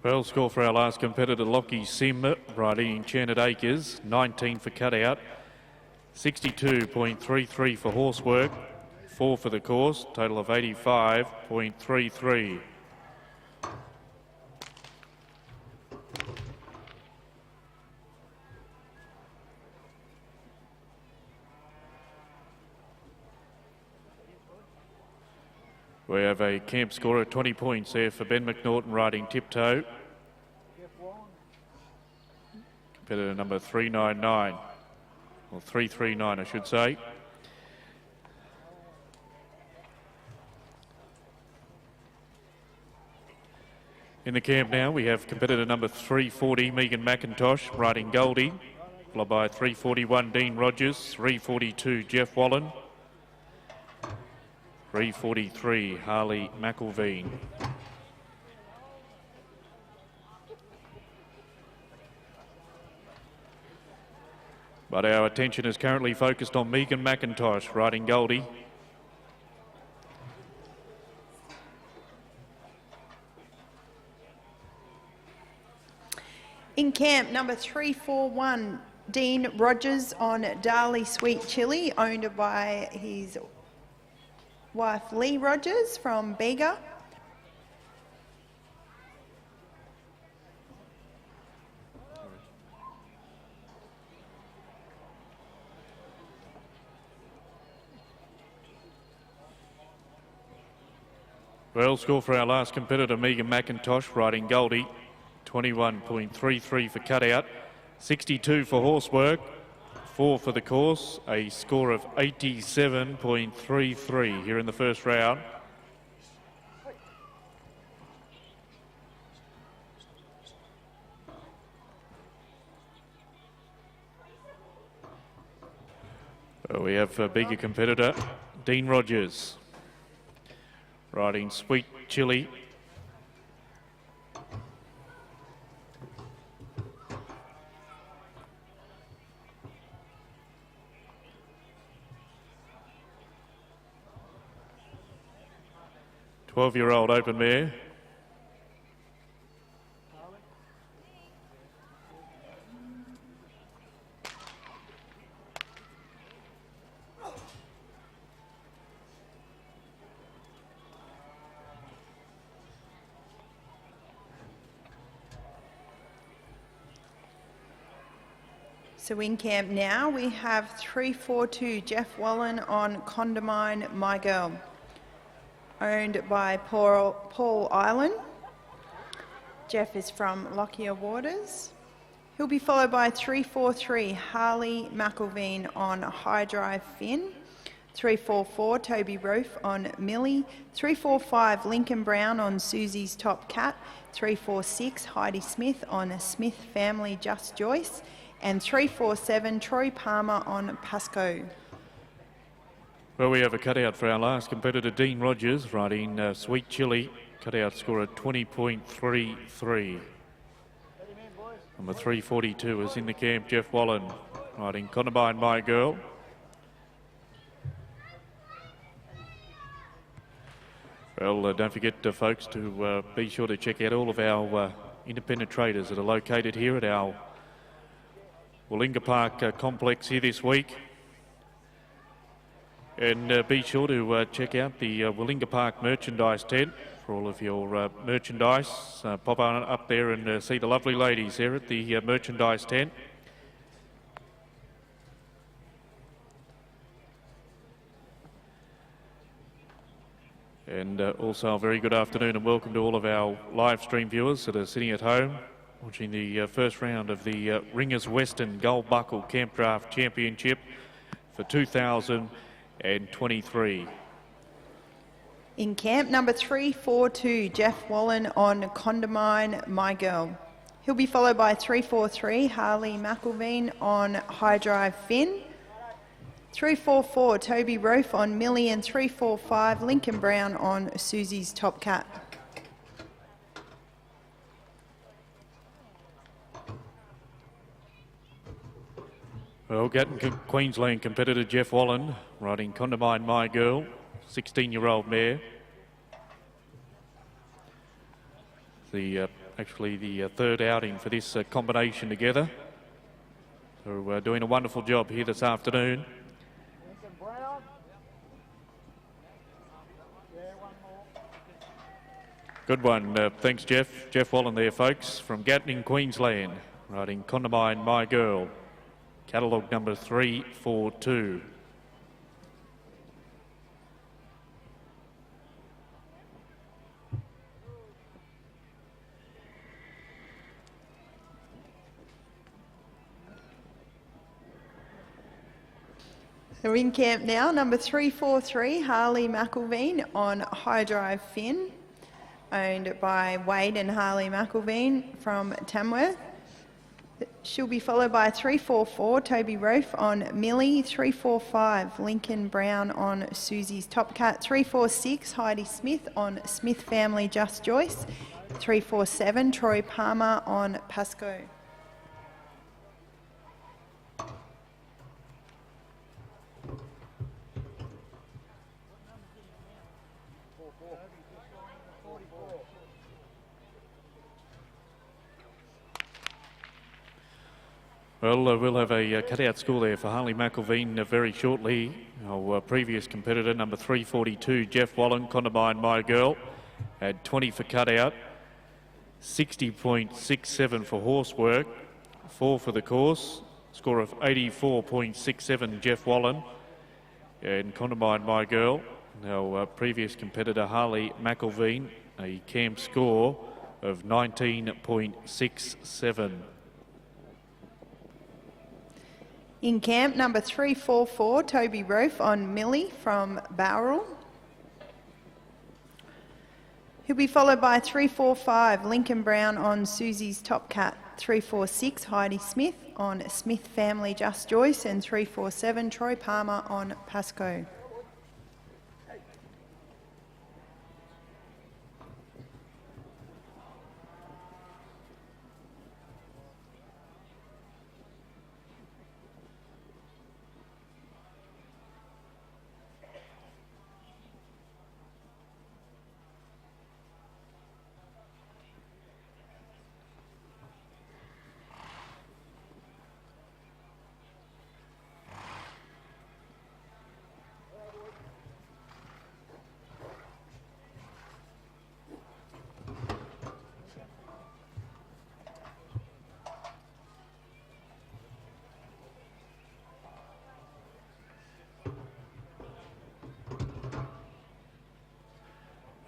Well, score for our last competitor, Lockie Sim, riding Enchanted Acres, 19 for cutout, 62.33 for horse work, 4 for the course, total of 85.33. We have a camp score of 20 points there for Ben McNaughton riding Tiptoe. Competitor number 399, or 339 I should say. In the camp now we have competitor number 340 Megan McIntosh riding Goldie, followed by 341 Dean Rogers, 342 Jeff Wallen, 343 Harley McElveen. But our attention is currently focused on Megan McIntosh riding Goldie. In camp, number 341, Dean Rogers on Darley Sweet Chili, owned by his wife Lee Rogers from Bega. Well, score for our last competitor, Megan McIntosh riding Goldie, 21.33 for cutout, 62 for horse work, 4 for the course, a score of 87.33 here in the first round. We have a bigger competitor, Dean Rogers, riding Sweet Chili. Twelve-year-old open mare. So in camp now, we have 342 Jeff Wallen on Condamine My Girl, owned by Paul Island. Jeff is from Lockyer Waters. He'll be followed by 343 Harley McElveen on High Drive Finn, 344 Toby Roof on Millie, 345 Lincoln Brown on Susie's Top Cat, 346 Heidi Smith on Smith Family Just Joyce, and 347 Troy Palmer on Pasco. Well, we have a cutout for our last competitor, Dean Rogers, riding Sweet Chili. Cutout score of 20.33. Number 342 is in the camp, Jeff Wallen, riding Condamine My Girl. Well, don't forget, folks, to be sure to check out all of our independent traders that are located here at our Willinga Park complex here this week. And be sure to check out the Willinga Park merchandise tent for all of your merchandise. Pop on up there and see the lovely ladies there at the merchandise tent. And also a very good afternoon and welcome to all of our live stream viewers that are sitting at home watching the first round of the Ringers Western Gold Buckle Campdraft Championship for 2023. In camp, number 342, Jeff Wallen on Condamine My Girl. He'll be followed by 343, Harley McElveen on High Drive Finn, 344, Toby Roof on Millie, and 345, Lincoln Brown on Susie's Top Cat. Well, Gatton Queensland competitor Jeff Wallen riding Condamine My Girl, 16-year-old mare. Actually the third outing for this combination together. who are doing a wonderful job here this afternoon. Good one. Thanks, Jeff. Jeff Wallen there, folks, from Gatning, Queensland, riding Condamine My Girl, catalogue number 342. We're in camp now, number 343, Harley McElveen on High Drive Finn, owned by Wade and Harley McElveen from Tamworth. She'll be followed by 344, Toby Rofe on Millie, 345, Lincoln Brown on Susie's Top Cat, 346, Heidi Smith on Smith Family Just Joyce, 347, Troy Palmer on Pasco. Well, we'll have a cutout score there for Harley McElveen very shortly. Our previous competitor, number 342, Jeff Wallen, Condamine My Girl, had 20 for cutout, 60.67 for horsework, 4 for the course, score of 84.67 Jeff Wallen, and Condamine My Girl. Our previous competitor, Harley McElveen, a camp score of 19.67. In camp, number 344, Toby Rofe on Millie from Bowral. He'll be followed by 345, Lincoln Brown on Susie's Top Cat, 346, Heidi Smith on Smith Family Just Joyce, and 347, Troy Palmer on Pasco.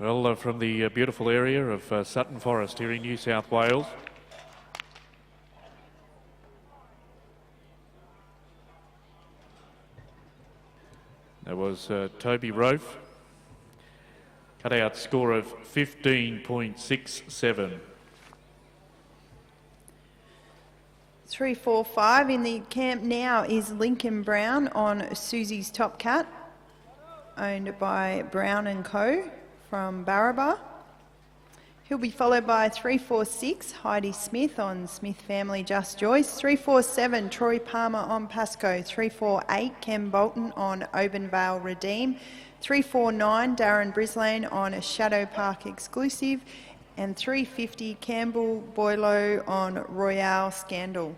Well, from the beautiful area of Sutton Forest here in New South Wales. There was Toby Rofe, cutout score of 15.67. 345 in the camp now is Lincoln Brown on Susie's Top Cat, owned by Brown and Co. from Barraba. He'll be followed by 346, Heidi Smith on Smith Family Just Joyce, 347, Troy Palmer on Pasco, 348, Ken Bolton on Obenvale Redeem, 349, Darren Brislane on a Shadow Park Exclusive, and 350, Campbell Boylo on Royale Scandal.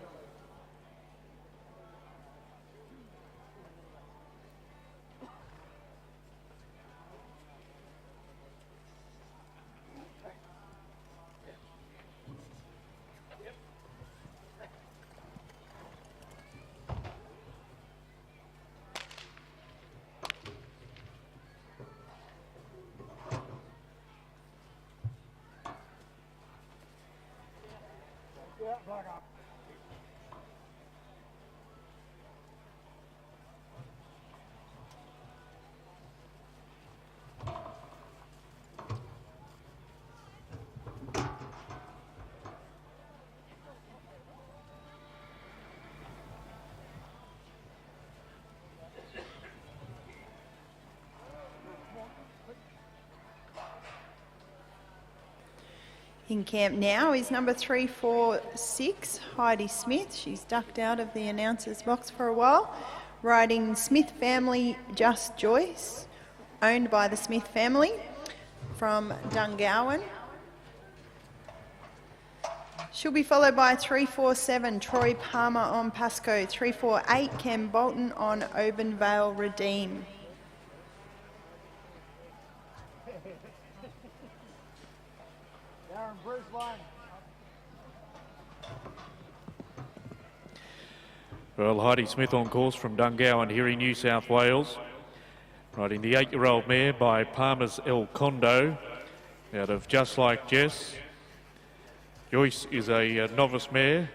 In camp now is number 346, Heidi Smith. She's ducked out of the announcer's box for a while, riding Smith Family Just Joyce, owned by the Smith family from Dungowan. She'll be followed by 347 Troy Palmer on Pasco, 348 Cam Bolton on Obenvale Redeem. Darren Brisbane. Well, Heidi Smith on course from Dungowan here in New South Wales. Riding the 8-year-old mare by Palmer's El Condo out of Just Like Jess. Joyce is a novice mare.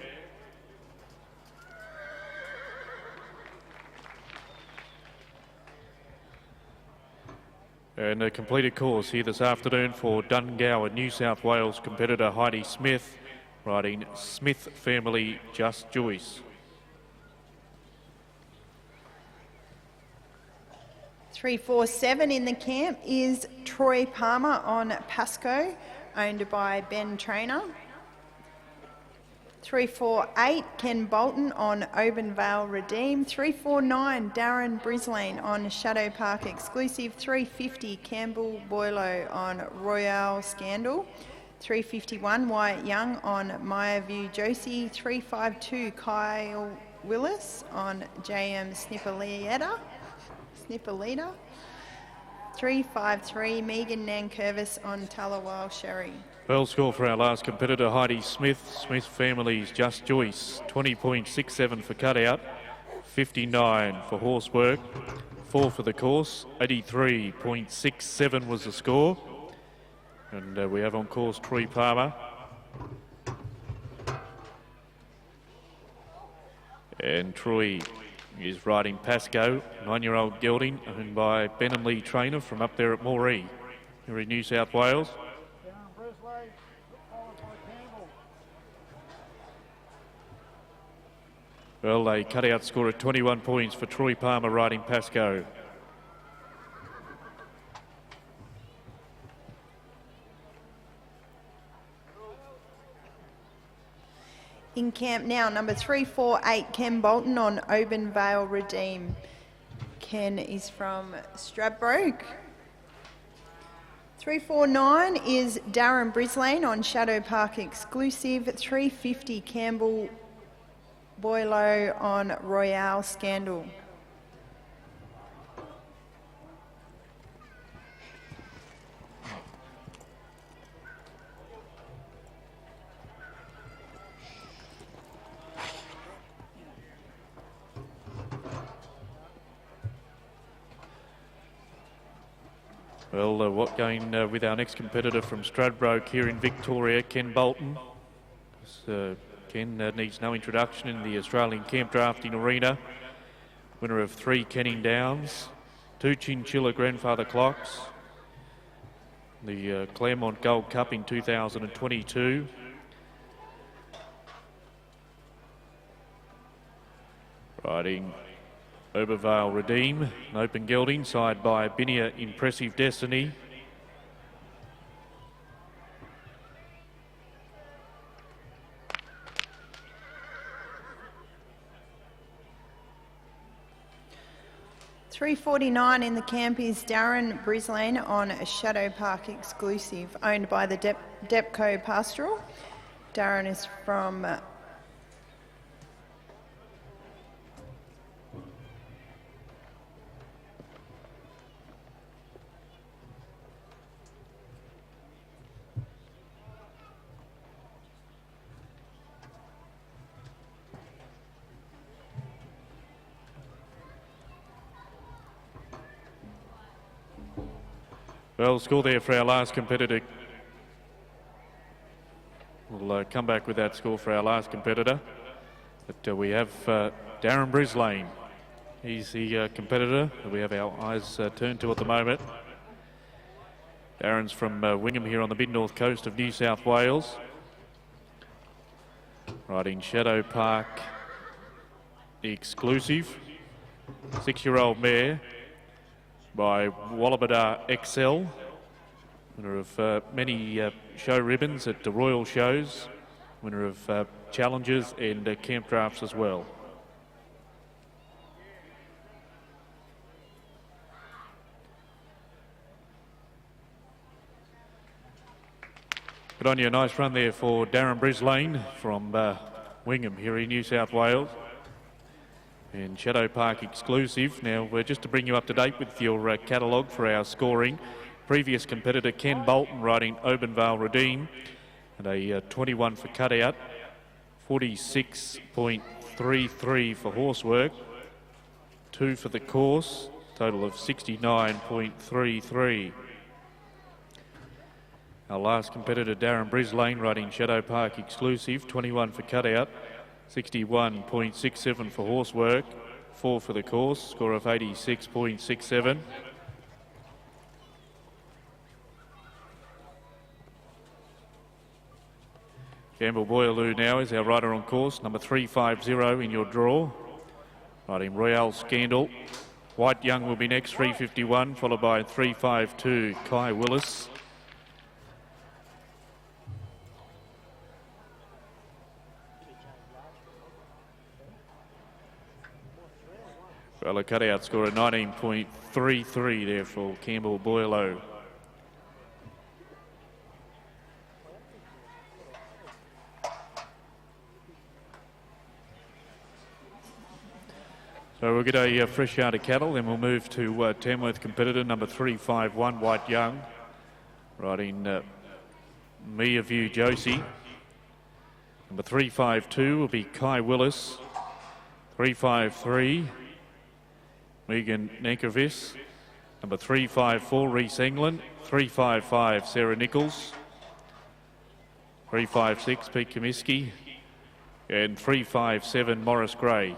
And a completed course here this afternoon for Dungowan, New South Wales competitor Heidi Smith, riding Smith Family Just Joyce. 347 in the camp is Troy Palmer on Pasco, owned by Ben Trainer. 348 Ken Bolton on Obenvale Redeem. 349 Darren Brislane on Shadow Park Exclusive. 350 Campbell Boylo on Royale Scandal. 351 Wyatt Young on Maya View Josie. 352 Kyle Willis on JM Snipperleader. 353 Megan Nankervis on Tallawale Sherry. Well score for our last competitor, Heidi Smith. Smith Family's Just Joyce, 20.67 for cutout, 59 for horsework, 4 for the course, 83.67 was the score. And we have on course Troy Palmer. And Troy is riding Pasco, 9-year-old gelding, owned by Ben and Lee Trainer from up there at Moree, here in New South Wales. Well, a cutout score of 21 points for Troy Palmer riding Pasco. In camp now, number 348, Ken Bolton on Obenvale Redeem. Ken is from Stradbroke. 349 is Darren Brislane on Shadow Park Exclusive. 350 Campbell Boylo on Royale Scandal. Well, what going with our next competitor from Stradbroke here in Victoria, Ken Bolton. Ken needs no introduction in the Australian Campdrafting arena. Winner of 3 Kenning Downs, 2 Chinchilla Grandfather Clocks, the Claremont Gold Cup in 2022. Riding Obervale Redeem, an open gelding, side by Binia Impressive Destiny. $3.49 in the camp is Darren Brislane on a Shadow Park Exclusive, owned by the Depco Pastoral. Darren is from Well, score there for our last competitor. We'll come back with that score for our last competitor. But we have Darren Brislane. He's the competitor that we have our eyes turned to at the moment. Darren's from Wingham here on the mid-north coast of New South Wales. Riding Shadow Park Exclusive. 6-year-old mare by Wallabada XL, winner of many show ribbons at the Royal Shows, winner of challenges and camp drafts as well. Going Good on you. Nice run there for Darren Brislane from Wingham here in New South Wales. And Shadow Park exclusive. Now, just to bring you up to date with your catalogue for our scoring. Previous competitor Ken Bolton riding Obenvale Redeem and a 21 for cutout. 46.33 for horsework. 2 for the course. Total of 69.33. Our last competitor, Darren Brislane, riding Shadow Park exclusive, 21 for cutout, 61.67 for horsework, 4 for the course, score of 86.67. Gamble Boyaloo now is our rider on course, number 350 in your draw, riding Royale Scandal. White Young will be next, 351, followed by 352, Kai Willis. Well, a cutout score of 19.33 there for Campbell Boylow. So we'll get a fresh yard of cattle, then we'll move to Tamworth competitor number 351, White Young, riding Mia View Josie. Number 352 will be Kai Willis. 353, Megan Nankervis. Number 354, Reese England. 355, Sarah Nichols. 356, Pete Comiskey. And 357, Morris Gray.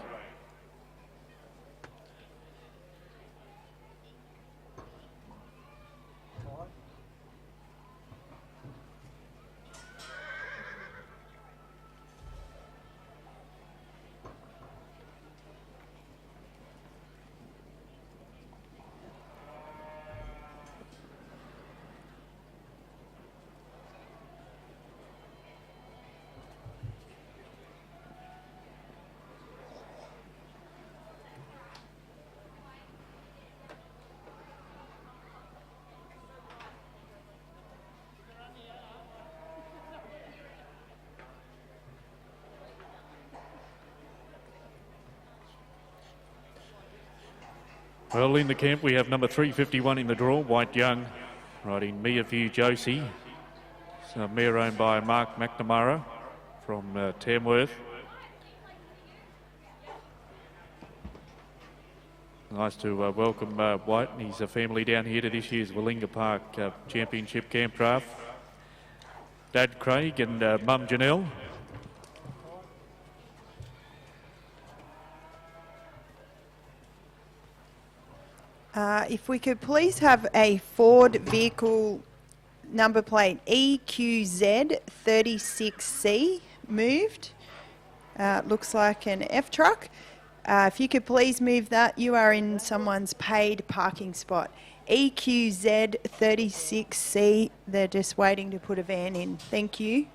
Well, in the camp we have number 351 in the draw, White Young, riding Mia View Josie. It's a mare owned by Mark McNamara from Tamworth. Nice to welcome White and his family down here to this year's Willinga Park Championship Campdraft. Dad Craig and Mum Janelle. If we could please have a Ford vehicle number plate EQZ 36C moved. Looks like an F truck. If you could please move that, you are in someone's paid parking spot. EQZ 36C, they're just waiting to put a van in. Thank you.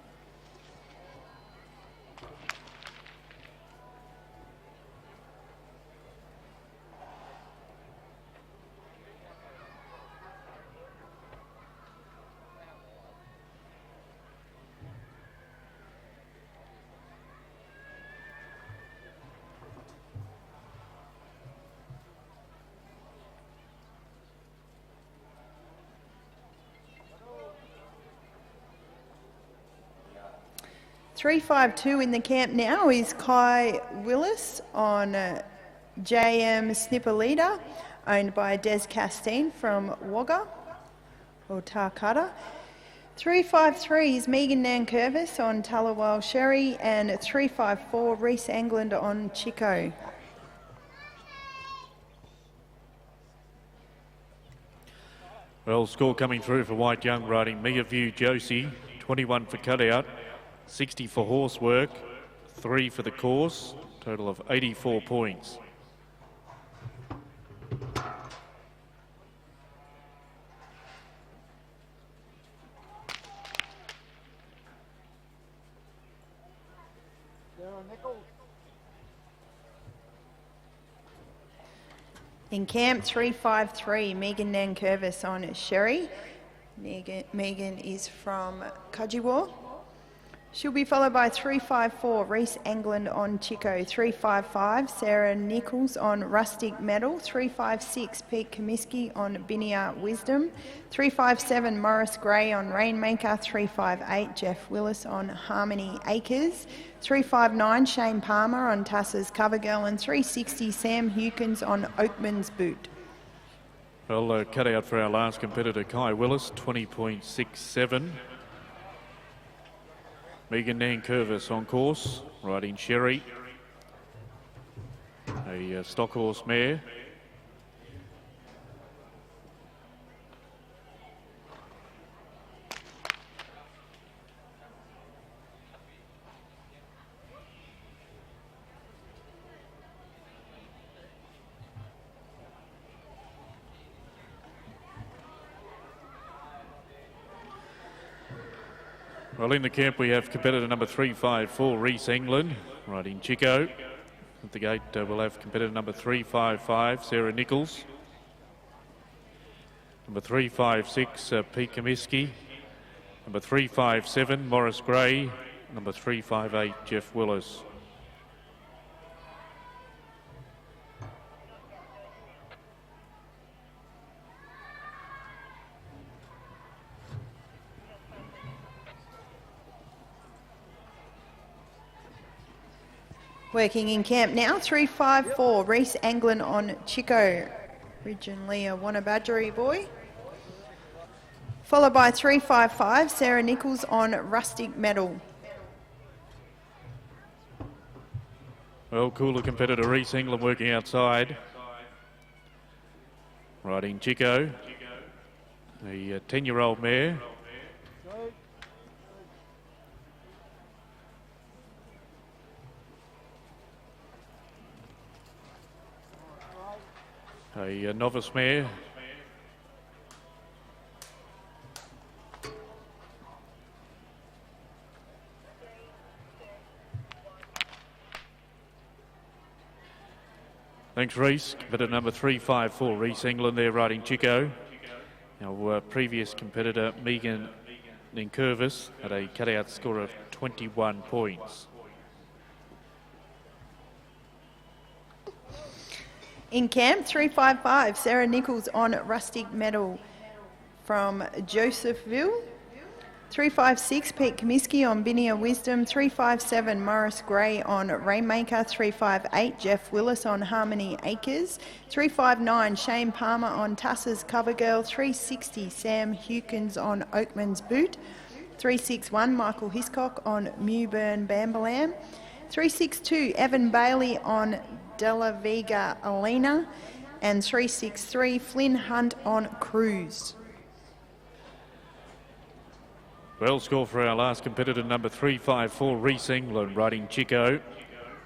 .352 in the camp now is Kai Willis on JM Snipper Leader, owned by Des Castine from Wagga or Tarcutta. 353 is Megan Nankervis on Tullawal Sherry, and 354 Reese England on Chico. Well, score coming through for White Young, riding Mia View Josie, 21 for cutout, 60 for horsework, 3 for the course, total of 84 points. In camp 353, Megan Nankervis on Sherry, Megan is from Kajiwar. She'll be followed by 354 Reese England on Chico, 355 Sarah Nichols on Rustic Metal, 356 Pete Comiskey on Binia Wisdom, 357 Morris Gray on Rainmaker, 358 Jeff Willis on Harmony Acres, 359 Shane Palmer on Tassa's Covergirl, and 360 Sam Hewkins on Oakman's Boot. Well, cut out for our last competitor, Kai Willis, 20.67. Megan Nankervis on course, riding Sherry, a stock horse mare. Well, in the camp we have competitor number 354, Reese England, riding Chico. At the gate we'll have competitor number 355, Sarah Nichols. Number 356, Pete Comiskey. Number 357, Morris Gray. Number 358, Jeff Willis. Working in camp now, 354 Reese Anglin on Chico, originally a Wanabadgery boy. Followed by 355 Sarah Nichols on Rustic Metal. Well, cooler competitor Reese England working outside. Riding Chico, a 10-year-old mare. A novice mare. Thanks, Reese. Competitor number 354, Reese England there riding Chico. Our previous competitor, Megan Nankervis, had a cutout score of 21 points. In camp, 355 Sarah Nichols on Rustic Metal from Josephville. 356 Pete Comiskey on Binia Wisdom. 357 Morris Gray on Rainmaker. 358 Jeff Willis on Harmony Acres. 359 Shane Palmer on Tassa's Covergirl. 360 Sam Hewkins on Oakman's Boot. 361 Michael Hiscock on Mewburn Bambalam. 362 Evan Bailey on Della Vega Alina, and 363 Flynn Hunt on Cruise. Well, score for our last competitor, number 354, Reese England, riding Chico.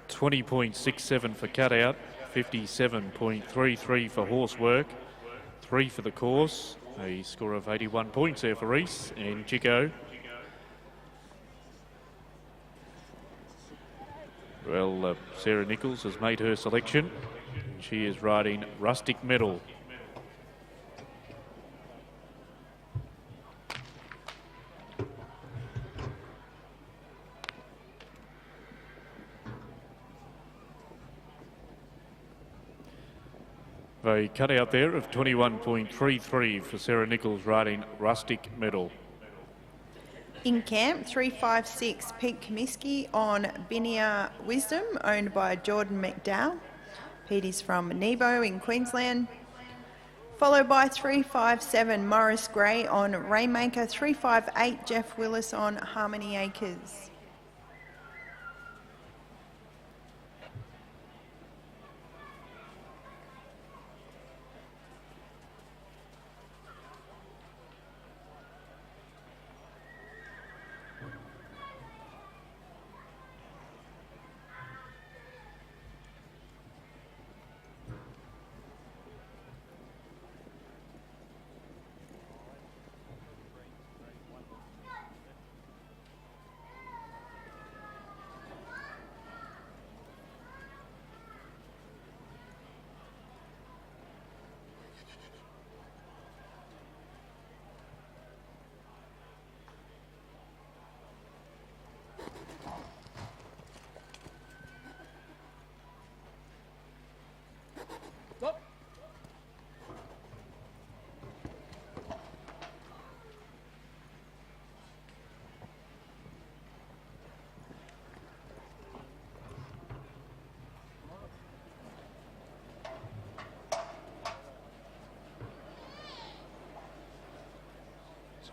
20.67 for cutout, 57.33 for horsework, 3 for the course. A score of 81 points there for Reese and Chico. Well, Sarah Nichols has made her selection. She is riding Rustic Metal. A cutout there of 21.33 for Sarah Nichols riding Rustic Metal. In camp, 356 Pete Comiskey on Binia Wisdom, owned by Jordan McDowell. Pete is from Nebo in Queensland. Followed by 357 Morris Gray on Rainmaker. 358 Jeff Willis on Harmony Acres.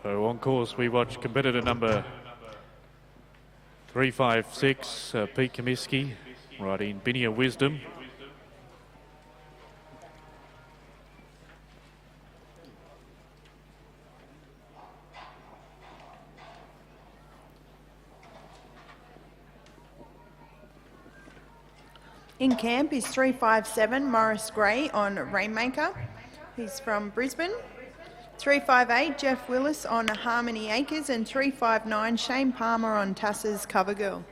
So on course we watch competitor number 356, Pete Comiskey, riding Binia Wisdom. In camp is 357 Morris Gray on Rainmaker. He's from Brisbane. 358 Jeff Willis on Harmony Acres, and 359 Shane Palmer on Tassa's Cover Girl.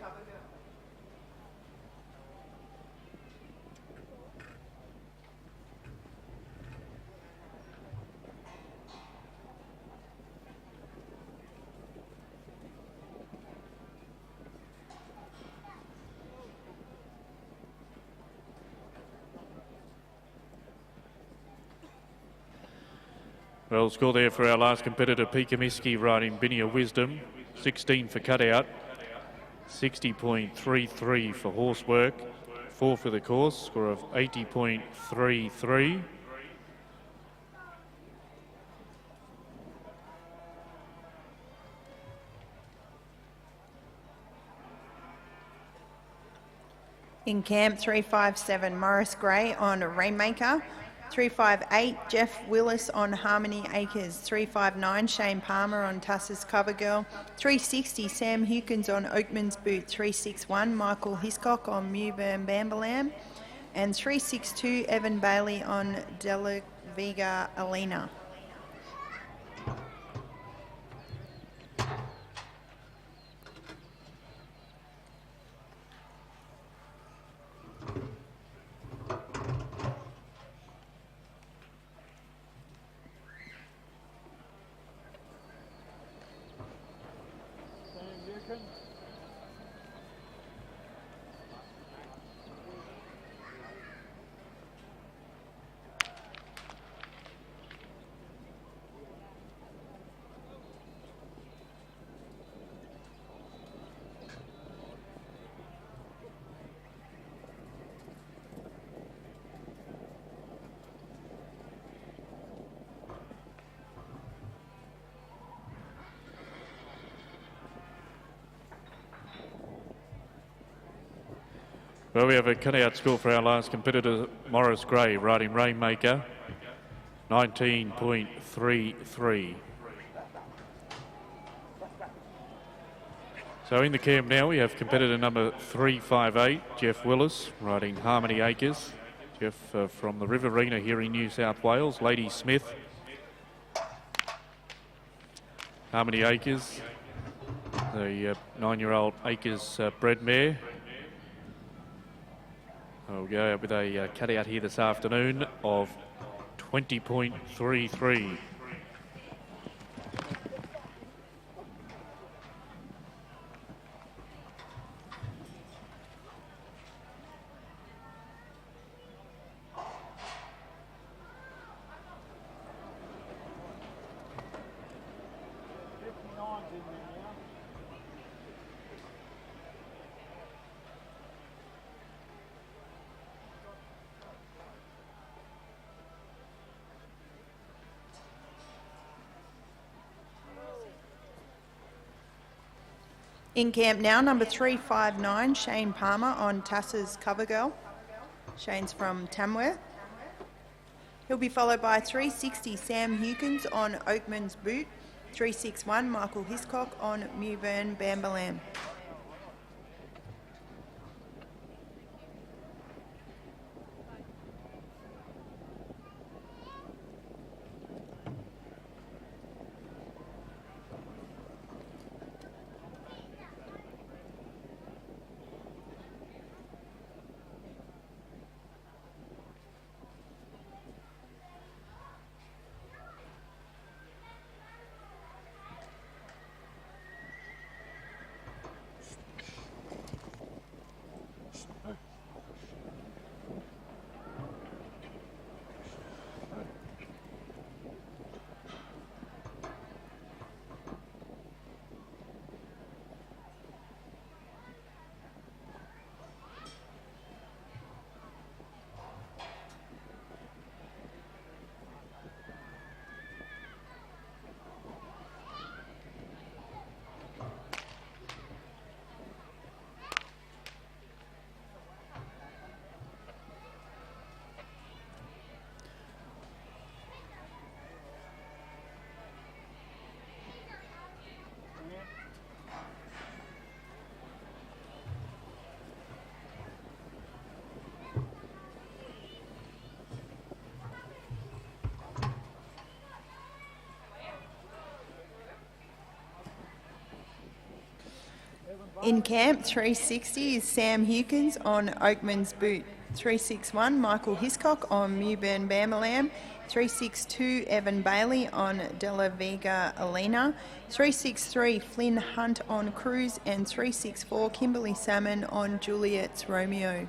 Well, score there for our last competitor, Pete Comiskey, riding Binia Wisdom. 16 for cutout, 60.33 for horse work, 4 for the course, score of 80.33. In camp, 357 Morris Gray on Rainmaker. 358 Jeff Willis on Harmony Acres. 359 Shane Palmer on Tassa's Cover Girl. 360 Sam Hewkins on Oakman's Boot. 361 Michael Hiscock on Mewburn Bambalam. And 362 Evan Bailey on Della Vega Alina. Well, we have a cutout score for our last competitor, Morris Gray, riding Rainmaker, 19.33. So in the camp now, we have competitor number 358, Jeff Willis, riding Harmony Acres. Jeff from the Riverina here in New South Wales. Lady Smith, Harmony Acres, the 9-year-old Acres bred mare. We'll go with a cutout here this afternoon of 20.33. In camp now, number 359, Shane Palmer on Tassa's Cover Girl. Shane's from Tamworth. He'll be followed by 360, Sam Hewkins on Oakman's Boot. 361, Michael Hiscock on Mewburn Bambalam. In camp, 360 is Sam Hewkins on Oakman's Boot. 361, Michael Hiscock on Mewburn Bamalam. 362, Evan Bailey on Della Vega Alina. 363, Flynn Hunt on Cruise. And 364, Kimberly Salmon on Juliet's Romeo.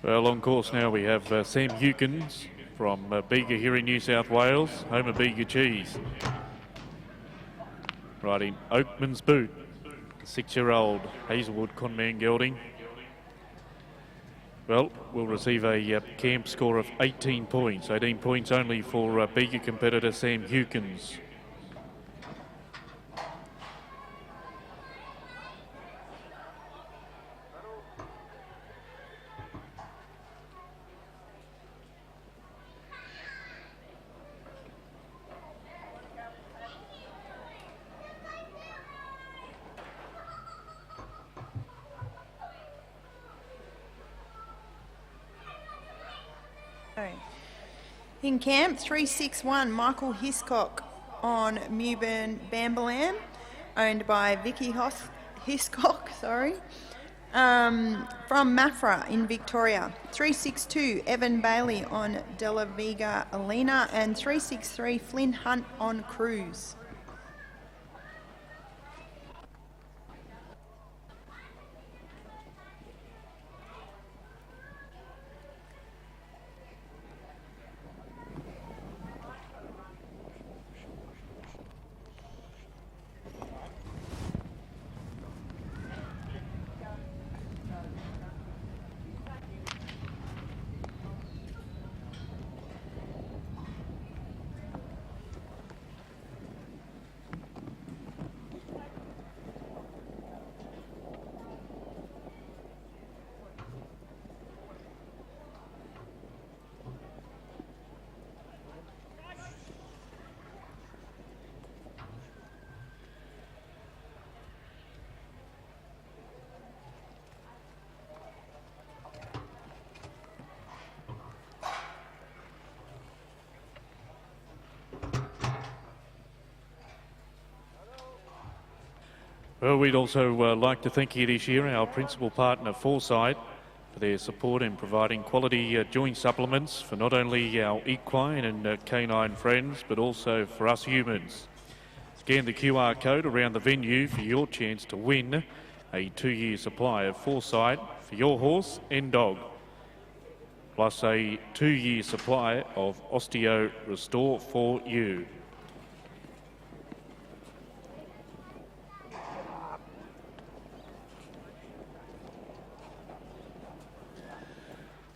Well, on course now we have Sam Hewkins from Bega here in New South Wales, home of Bega Cheese. Riding Oakman's Boot, 6-year-old Hazelwood Conman gelding. Well, we'll receive a camp score of 18 points. 18 points only for Bega competitor Sam Hewkins. In camp, 361, Michael Hiscock on Mewburn Bambalam, owned by Vicky Hiscock, from Mafra in Victoria. 362, Evan Bailey on Della Vega Alina, and 363, Flynn Hunt on Cruise. Well, we'd also like to thank you this year, our principal partner Foresight, for their support in providing quality joint supplements for not only our equine and canine friends, but also for us humans. Scan the QR code around the venue for your chance to win a 2-year supply of Foresight for your horse and dog, plus a 2-year supply of Osteo Restore for you.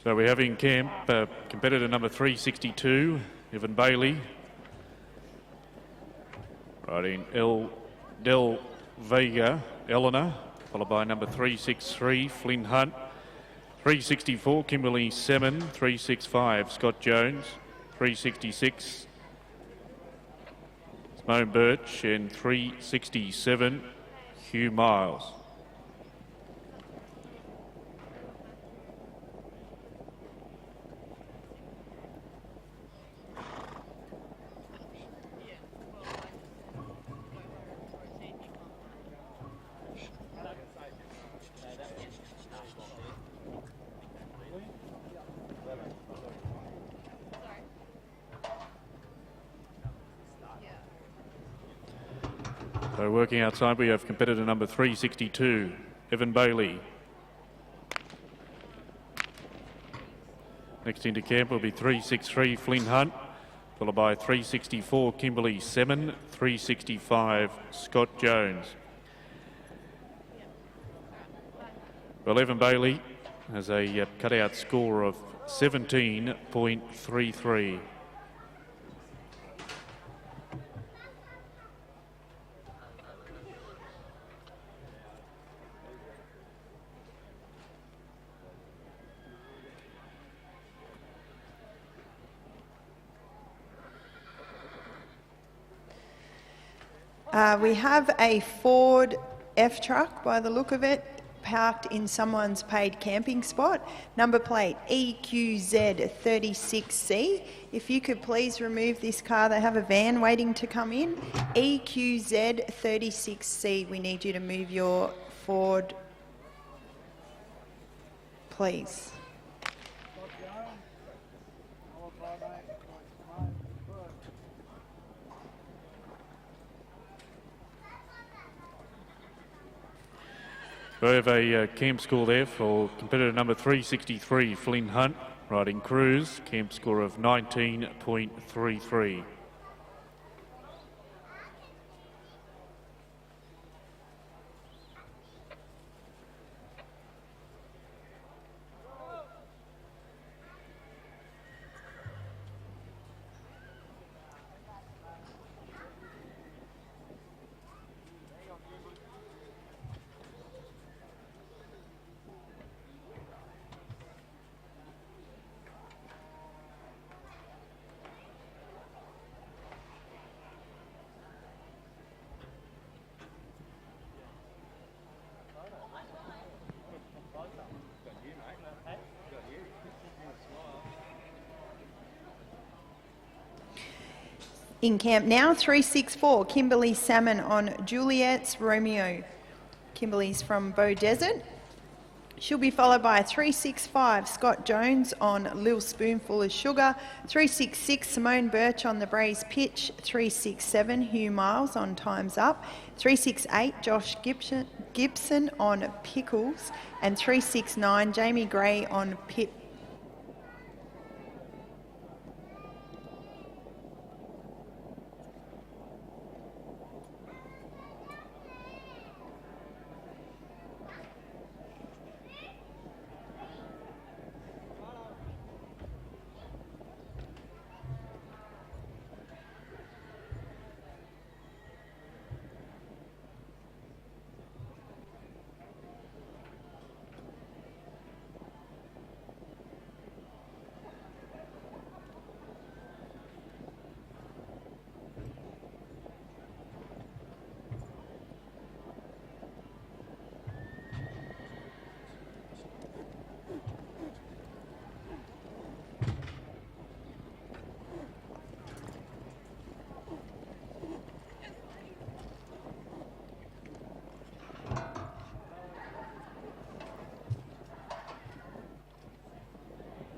So we have in camp competitor number 362, Evan Bailey, riding Del Vega Eleanor, followed by number 363, Flynn Hunt, 364, Kimberly Salmon, 365, Scott Jones, 366, Simone Birch, and 367, Hugh Miles. So working outside, we have competitor number 362, Evan Bailey. Next into camp will be 363, Flynn Hunt, followed by 364, Kimberly Salmon, 365, Scott Jones. Well, Evan Bailey has a cutout score of 17.33. We have a Ford F-truck, by the look of it, parked in someone's paid camping spot. Number plate EQZ36C. If you could please remove this car, they have a van waiting to come in. EQZ36C, we need you to move your Ford, please. We have a camp score there for competitor number 363, Flynn Hunt, riding Cruise, camp score of 19.33. In camp now, 364, Kimberley Salmon on Juliet's Romeo. Kimberley's from Bow Desert. She'll be followed by 365, Scott Jones on Lil Spoonful of Sugar. 366, Simone Birch on the Braze Pitch. 367, Hugh Miles on Time's Up. 368, Josh Gibson on Pickles. And 369, Jamie Gray on Pip.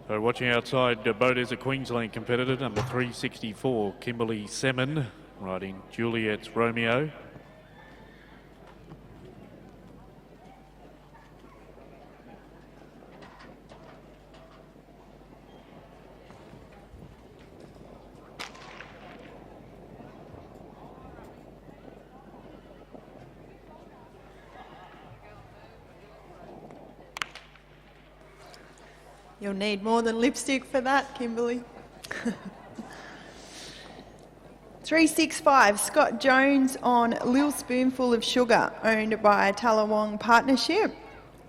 So watching outside, Bow Desert Queensland competitor number 364, Kimberley Salmon, riding Juliet's Romeo. You'll need more than lipstick for that, Kimberley. 365, Scott Jones on Lil Spoonful of Sugar, owned by Tallawong Partnership.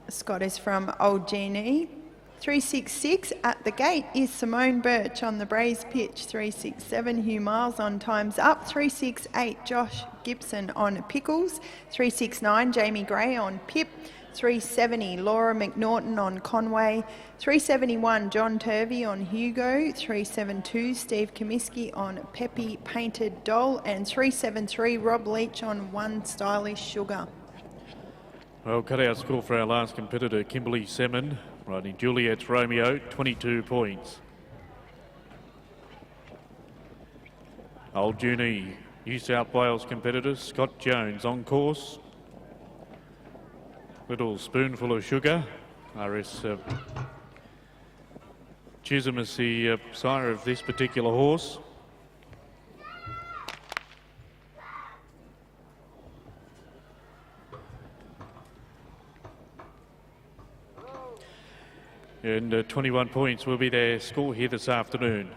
Scott is from Old Genie. 366, At the Gate is Simone Birch on the Braze Pitch. 367, Hugh Miles on Time's Up. 368, Josh Gibson on Pickles. 369, Jamie Gray on Pip. 370, Laura McNaughton on Conway. 371, John Turvey on Hugo. 372, Steve Comiskey on Peppy Painted Doll. And 373, Rob Leach on One Stylish Sugar. Well, cut out score for our last competitor, Kimberley Salmon, riding Juliet's Romeo, 22 points. Old Junie, New South Wales competitor, Scott Jones on course. Little Spoonful of Sugar, RS Chisholm is the sire of this particular horse. And 21 points will be their score here this afternoon.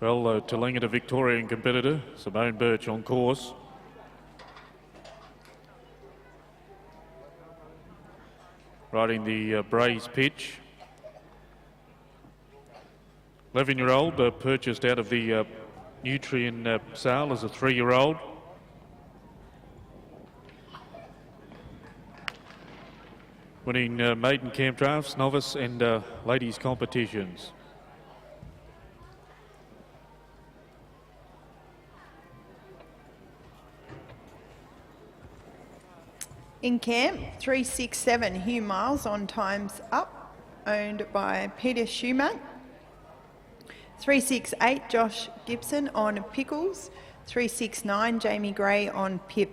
Well, Tallinga, a Victorian competitor, Simone Birch on course. Riding the Braze pitch. 11-year-old purchased out of the Nutrien sale as a 3-year-old. Winning maiden camp drafts, novice and ladies competitions. In camp, 367 Hugh Miles on Times Up, owned by Peter Schumack. 368 Josh Gibson on Pickles. 369 Jamie Gray on Pip.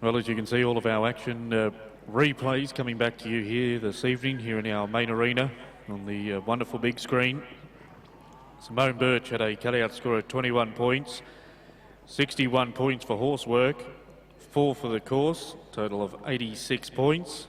Well, as you can see, all of our action replays coming back to you here this evening, here in our main arena on the wonderful big screen. Simone Birch had a cutout score of 21 points. 61 points for horse work, 4 for the course, total of 86 points.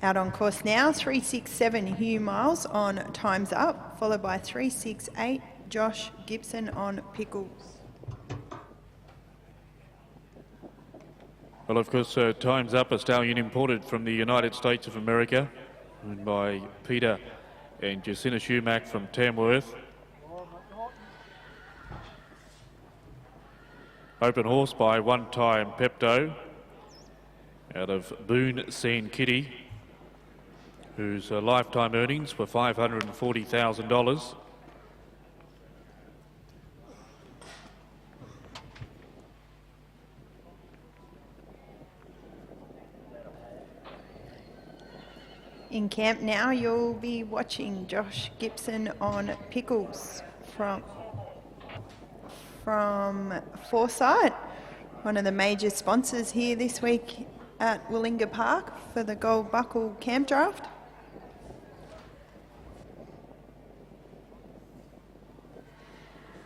Out on course now, 367 Hugh Miles on Times Up, followed by 368 Josh Gibson on Pickles. Well, of course, Time's Up, a stallion imported from the United States of America, owned by Peter and Jacinta Schumack from Tamworth. Open horse by One Time Pepto out of Boone San Kitty, whose lifetime earnings were $540,000. In camp now, you'll be watching Josh Gibson on Pickles from Foresight, one of the major sponsors here this week at Willinga Park for the Gold Buckle Campdraft.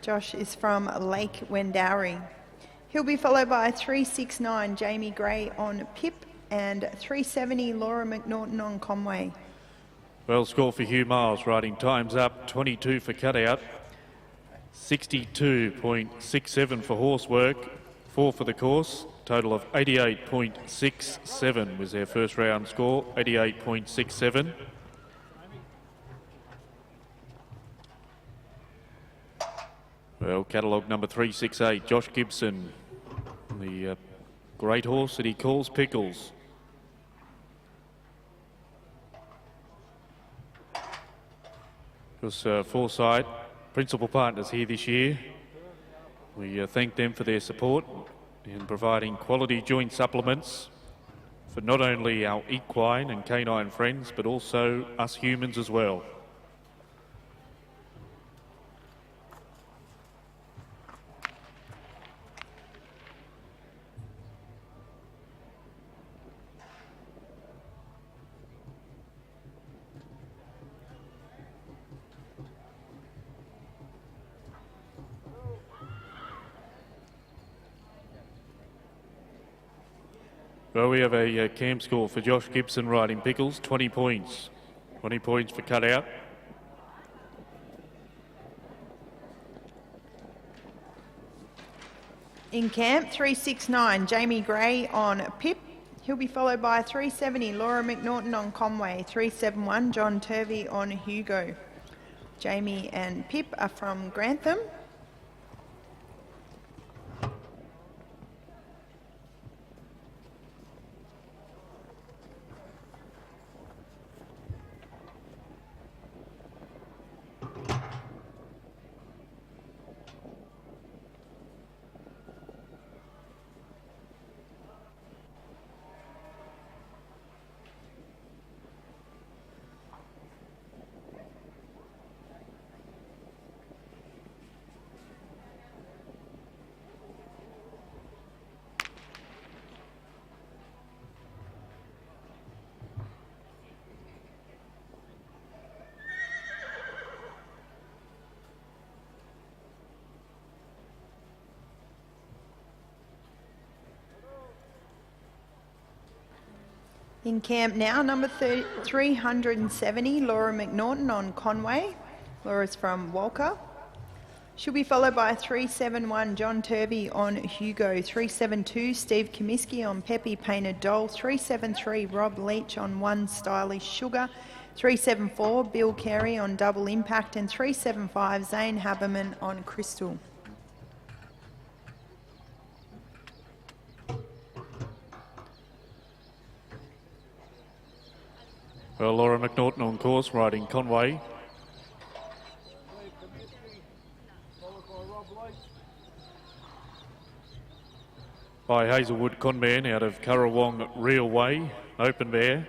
Josh is from Lake Wendouree. He'll be followed by 369 Jamie Gray on Pip and 370 Laura McNaughton on Conway. Well score for Hugh Miles, riding Times Up, 22 for cutout, 62.67 for horse work, 4 for the course, total of 88.67 was their first round score, 88.67. Well, catalogue number 368, Josh Gibson, the great horse that he calls Pickles. Because Foresight, principal partners here this year. We thank them for their support in providing quality joint supplements for not only our equine and canine friends, but also us humans as well. Well, we have a camp score for Josh Gibson riding Pickles, 20 points. 20 points for cutout. In camp, 369, Jamie Gray on Pip. He'll be followed by 370, Laura McNaughton on Conway. 371, John Turvey on Hugo. Jamie and Pip are from Grantham. In camp now, number 370, Laura McNaughton on Conway. Laura's from Walker. She'll be followed by 371, John Turvey on Hugo. 372, Steve Comiskey on Peppy Painted Doll. 373, Rob Leach on One Stylish Sugar. 374, Bill Carey on Double Impact. And 375, Zane Haberman on Crystal. Well, Laura McNaughton on course, riding Conway. By Hazelwood Conman out of Currawong Real Way, open mare.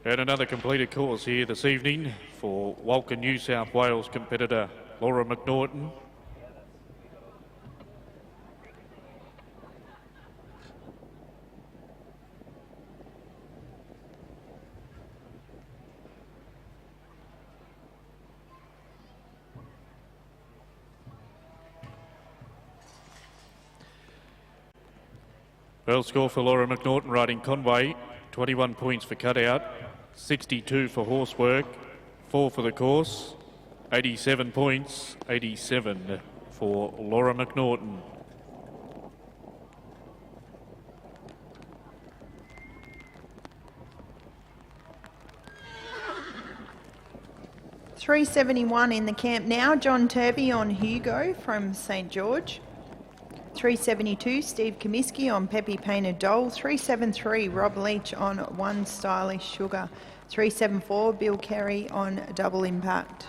And another completed course here this evening for Walker New South Wales competitor Laura McNaughton. Well, score for Laura McNaughton riding Conway, 21 points for cutout, 62 for horsework, 4 for the course, 87 points, 87 for Laura McNaughton. $371 in the camp now, John Turvey on Hugo from St George. 372, Steve Comiskey on Peppy Painted Doll. 373, Rob Leach on One Stylish Sugar. 374, Bill Carey on Double Impact.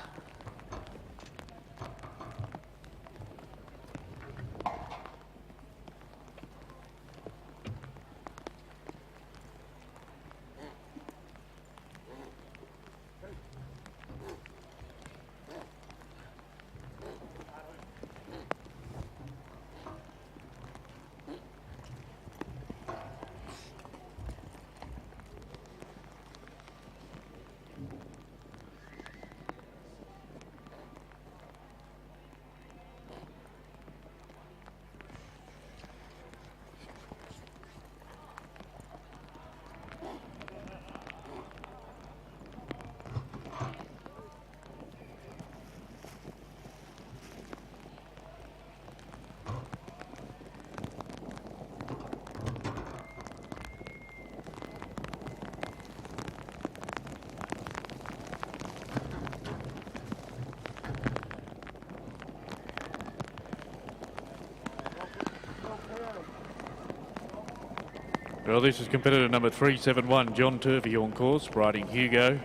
Well, this is competitor number 371, John Turvey on course, riding Hugo.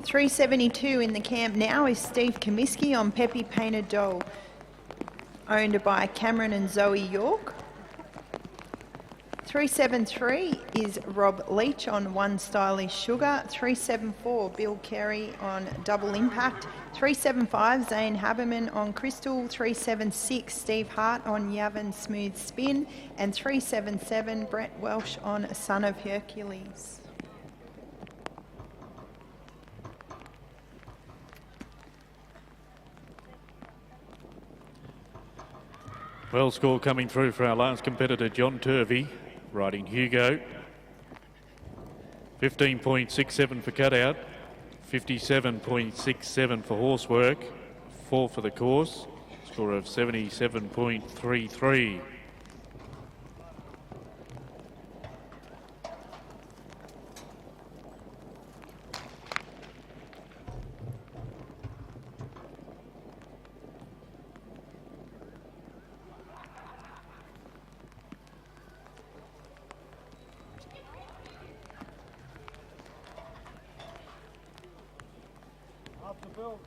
$372 in the camp now is Steve Comiskey on Peppy Painted Doll, owned by Cameron and Zoe York. 373 is Rob Leach on One Stylish Sugar. 374 Bill Carey on Double Impact. 375 Zane Haberman on Crystal. 376 Steve Hart on Yavin Smooth Spin. And 377 Brett Welsh on Son of Hercules. Well, score coming through for our last competitor, John Turvey, riding Hugo. 15.67 for cutout, 57.67 for horsework, 4 for the course, score of 77.33.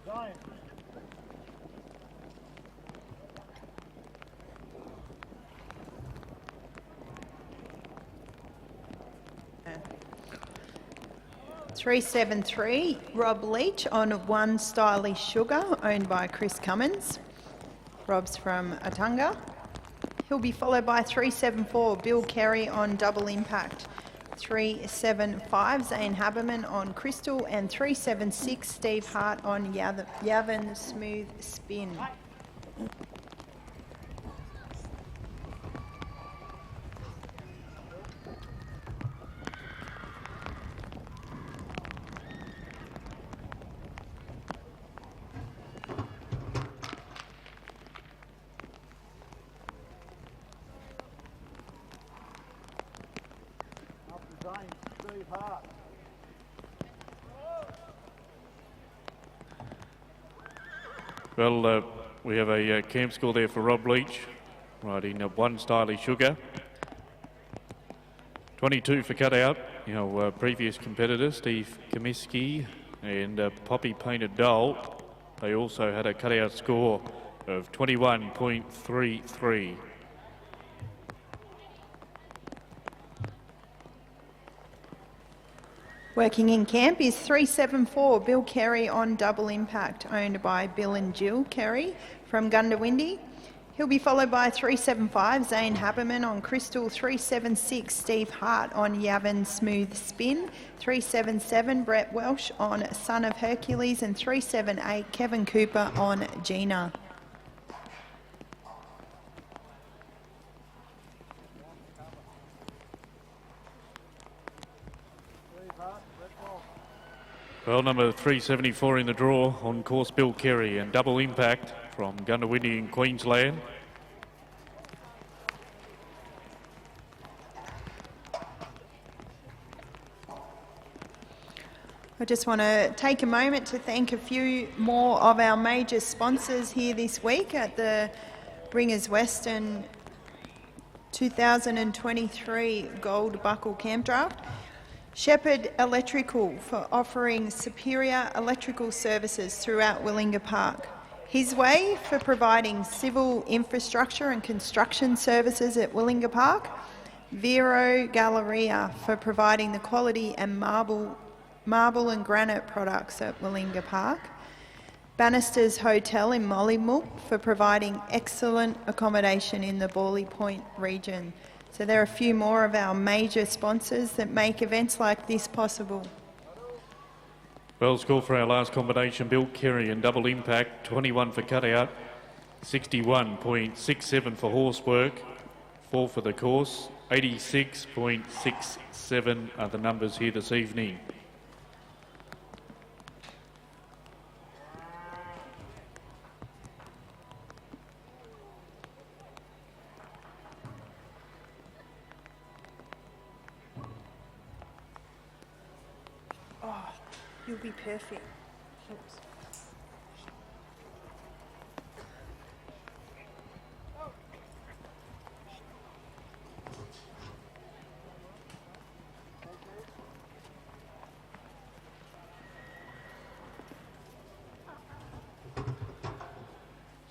Giant. 373 Rob Leach on One Stylish Sugar, owned by Chris Cummins. Rob's from Atunga. He'll be followed by 374 Bill Carey on Double Impact. 375 Zane Haberman on Crystal, and 376 Steve Hart on Yavin Smooth Spin. Well, we have a camp score there for Rob Leach, riding One Stylish Sugar. 22 for cutout. Previous competitor, Steve Comiskey and Poppy Painted Doll. They also had a cutout score of 21.33. Working in camp is 374 Bill Carey on Double Impact, owned by Bill and Jill Carey from Gundawindi. He'll be followed by 375 Zane Haberman on Crystal, 376 Steve Hart on Yavin Smooth Spin, 377 Brett Welsh on Son of Hercules, and 378 Kevin Cooper on Gina. Well, number 374 in the draw on course, Bill Carey, and Double Impact from Gundawindi in Queensland. I just want to take a moment to thank a few more of our major sponsors here this week at the Ringers Western 2023 Gold Buckle Campdraft. Shepherd Electrical for offering superior electrical services throughout Willinga Park. His Way for providing civil infrastructure and construction services at Willinga Park. Vero Galleria for providing the quality and marble and granite products at Willinga Park. Bannister's Hotel in Mollymook for providing excellent accommodation in the Bawley Point region. So there are a few more of our major sponsors that make events like this possible. Well, score for our last combination, Bill Carey and Double Impact, 21 for cutout, 61.67 for horsework, 4 for the course, 86.67 are the numbers here this evening. You'll be perfect. Oops.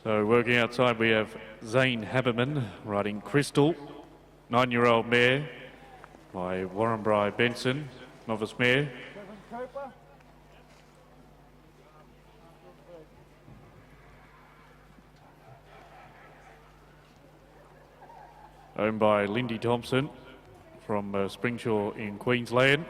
So working outside, we have Zane Haberman riding Crystal, 9-year-old mare, by Warrenbri Benson, novice mare. Owned by Lindy Thompson from Springshaw in Queensland.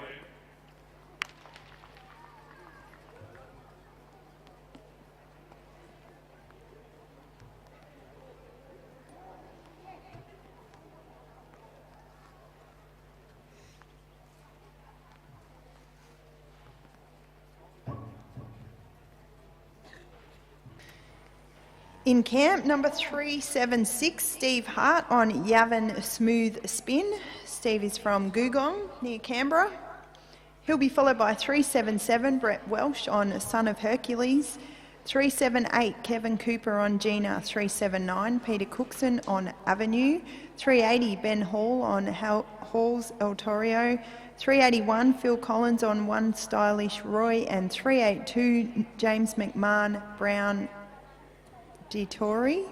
In camp, number 376, Steve Hart on Yavin Smooth Spin. Steve is from Googong, near Canberra. He'll be followed by 377, Brett Welsh on Son of Hercules. 378, Kevin Cooper on Gina. 379, Peter Cookson on Avenue. 380, Ben Hall on Hall's El Torrio. 381, Phil Collins on One Stylish Roy. And 382, James McMahon Brown Ditori.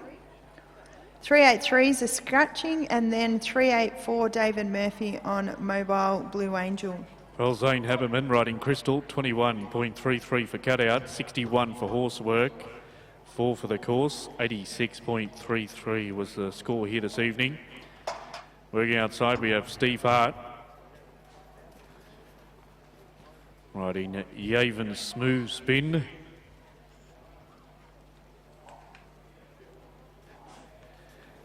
383 is a scratching, and then 384 David Murphy on Mobile Blue Angel. Well, Zane Haberman riding Crystal, 21.33 for cutout, 61 for horse work, 4 for the course, 86.33 was the score here this evening. Working outside we have Steve Hart riding Yavin Smooth Spin.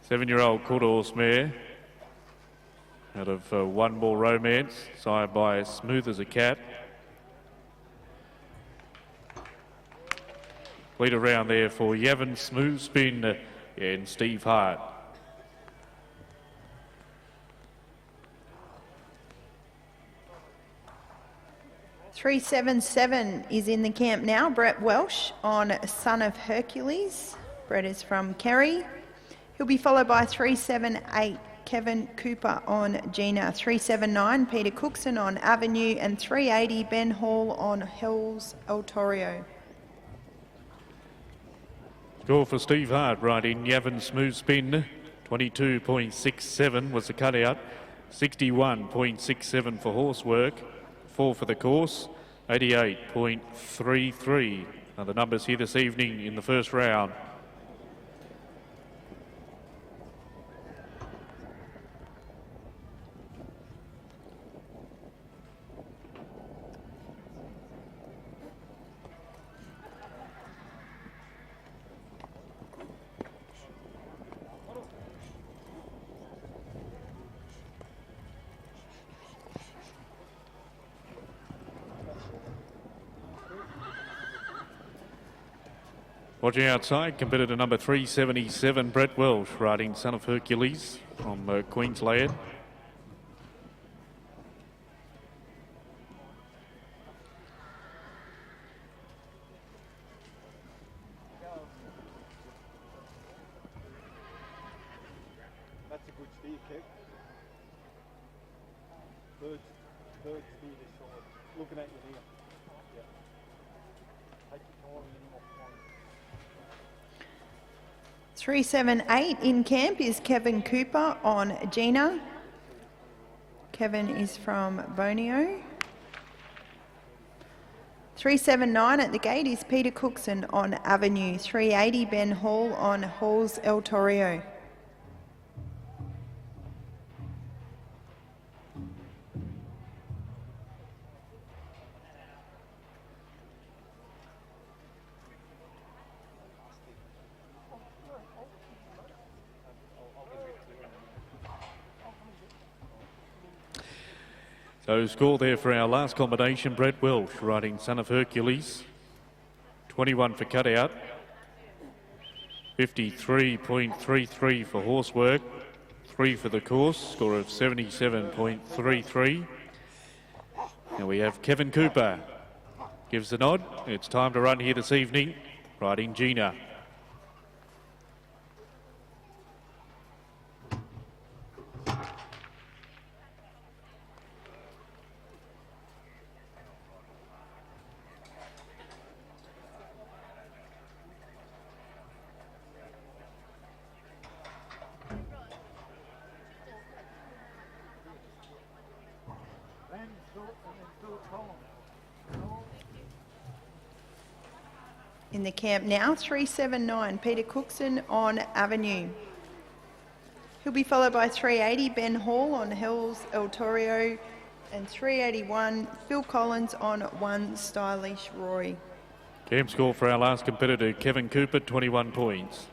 Seven-year-old quarter horse mare out of One More Romance, sired by Smooth as a Cat. Lead around there for Yavin Smooth Spin and Steve Hart. .377 is in the camp now. Brett Welsh on Son of Hercules. Brett is from Kerry. He'll be followed by 378, Kevin Cooper on Gina. 379, Peter Cookson on Avenue. And 380, Ben Hall on Hell's El Torrio. Score for Steve Hart riding Yavin Smooth Spin. 22.67 was the cutout. 61.67 for horse work. 4 for the course. 88.33 are the numbers here this evening in the first round. Watching outside, competitor number 377, Brett Welsh, riding Son of Hercules from Queensland. That's a good steer, Kev. Third steer this side. Looking at you here. Yeah. Take your time and off one. 378 in camp is Kevin Cooper on Gina. Kevin is from Borneo. 379 at the gate is Peter Cookson on Avenue. 380 Ben Hall on Hall's El Torrio. So score there for our last combination, Brett Welsh riding Son of Hercules. 21 for cutout. 53.33 for horse work. 3 for the course, score of 77.33. And we have Kevin Cooper. Gives the nod. It's time to run here this evening, riding Gina. In the camp now, 379, Peter Cookson on Avenue. He'll be followed by 380, Ben Hall on Hills El Torrio, and 381, Phil Collins on 1 Stylish Roy. Camp score for our last competitor, Kevin Cooper, 21 points.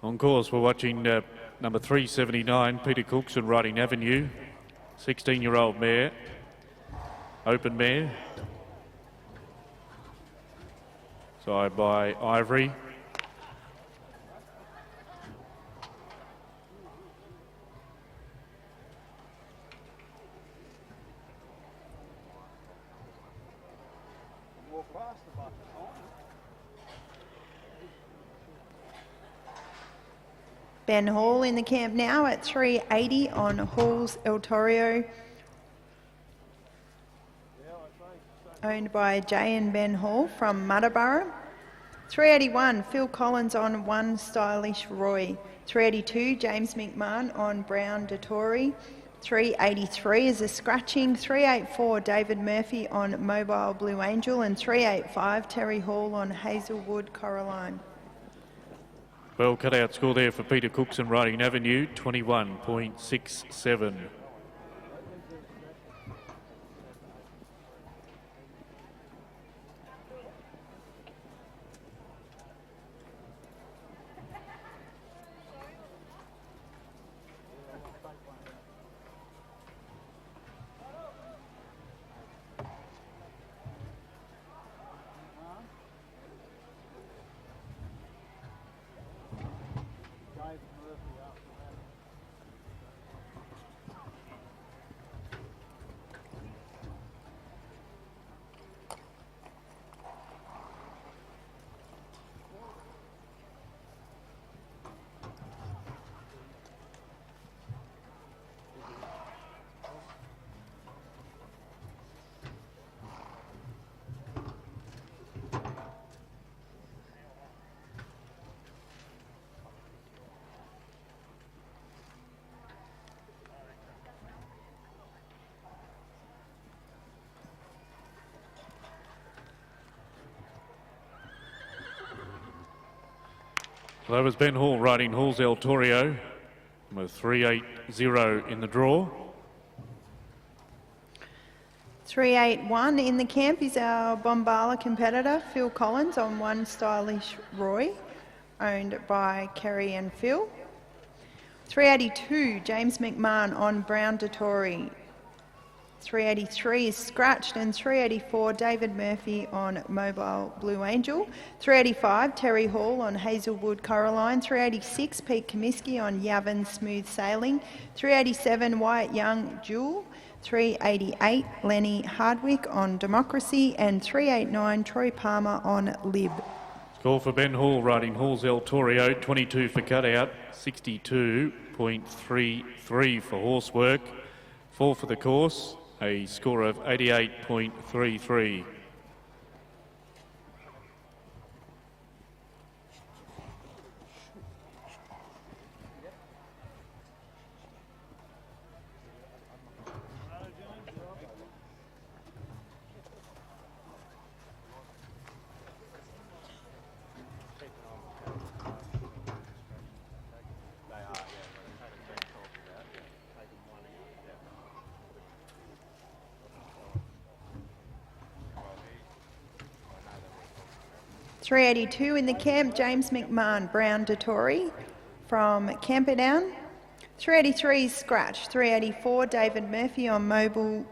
On course, we're watching number 379, Peter Cookson riding Avenue, 16-year-old mare, open mare, side by Ivory. Ben Hall in the camp now at 380 on Halls El Torrio, owned by Jay and Ben Hall from Muddaborough. 381, Phil Collins on 1 Stylish Roy. 382, James McMahon on Brown Dettori. 383 is a scratching. 384, David Murphy on Mobile Blue Angel. And 385, Terry Hall on Hazelwood Coraline. Well cut out score there for Peter Cookson riding Avenue, 21.67. Well, that was Ben Hall riding Halls El Torrio, number 380 in the draw. 381 in the camp is our Bombala competitor, Phil Collins on 1 Stylish Roy, owned by Kerry and Phil. 382, James McMahon on Brown Dettori. 383 is scratched, and 384, David Murphy on Mobile Blue Angel. 385, Terry Hall on Hazelwood Coraline. 386, Pete Comiskey on Yavin Smooth Sailing. 387, Wyatt Young Jewel. 388, Lenny Hardwick on Democracy. And 389, Troy Palmer on Lib. Score for Ben Hall riding Halls El Torrio, 22 for cutout, 62.33 for horsework. 4 for the course, a score of 88.33. .382 in the camp, James McMahon, Brown Dettori from Camperdown. 383 is scratch. 384, David Murphy on Mobile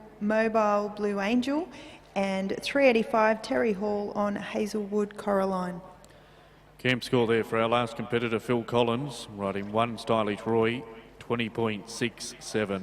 Blue Angel. And 385, Terry Hall on Hazelwood Coraline. Camp score there for our last competitor, Phil Collins, riding 1 Stylish Roy, 20.67.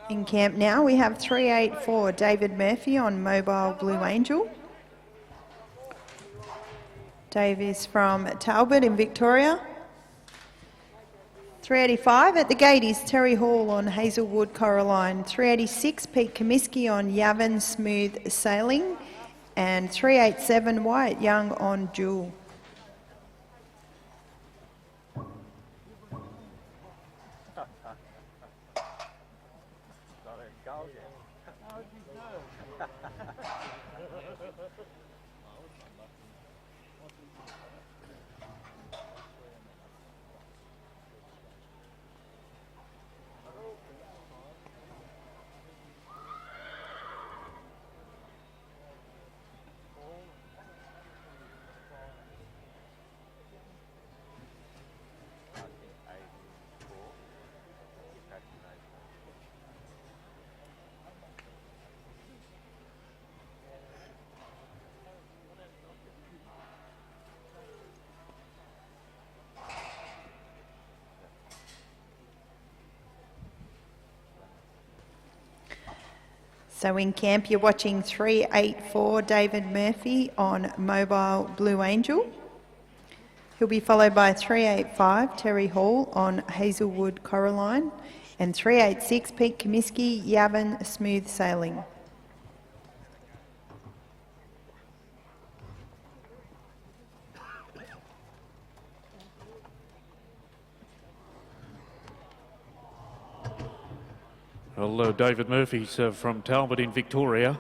In camp now, we have 384 David Murphy on Mobile Blue Angel. Dave is from Talbot in Victoria. 385 at the gate is Terry Hall on Hazelwood Coraline. 386 Pete Comiskey on Yavin Smooth Sailing. And 387 Wyatt Young on Jewel. So in camp, you're watching 384 David Murphy on Mobile Blue Angel. He'll be followed by 385 Terry Hall on Hazelwood Coraline and 386 Pete Comiskey Yavin Smooth Sailing. Well, David Murphy's from Talbot in Victoria.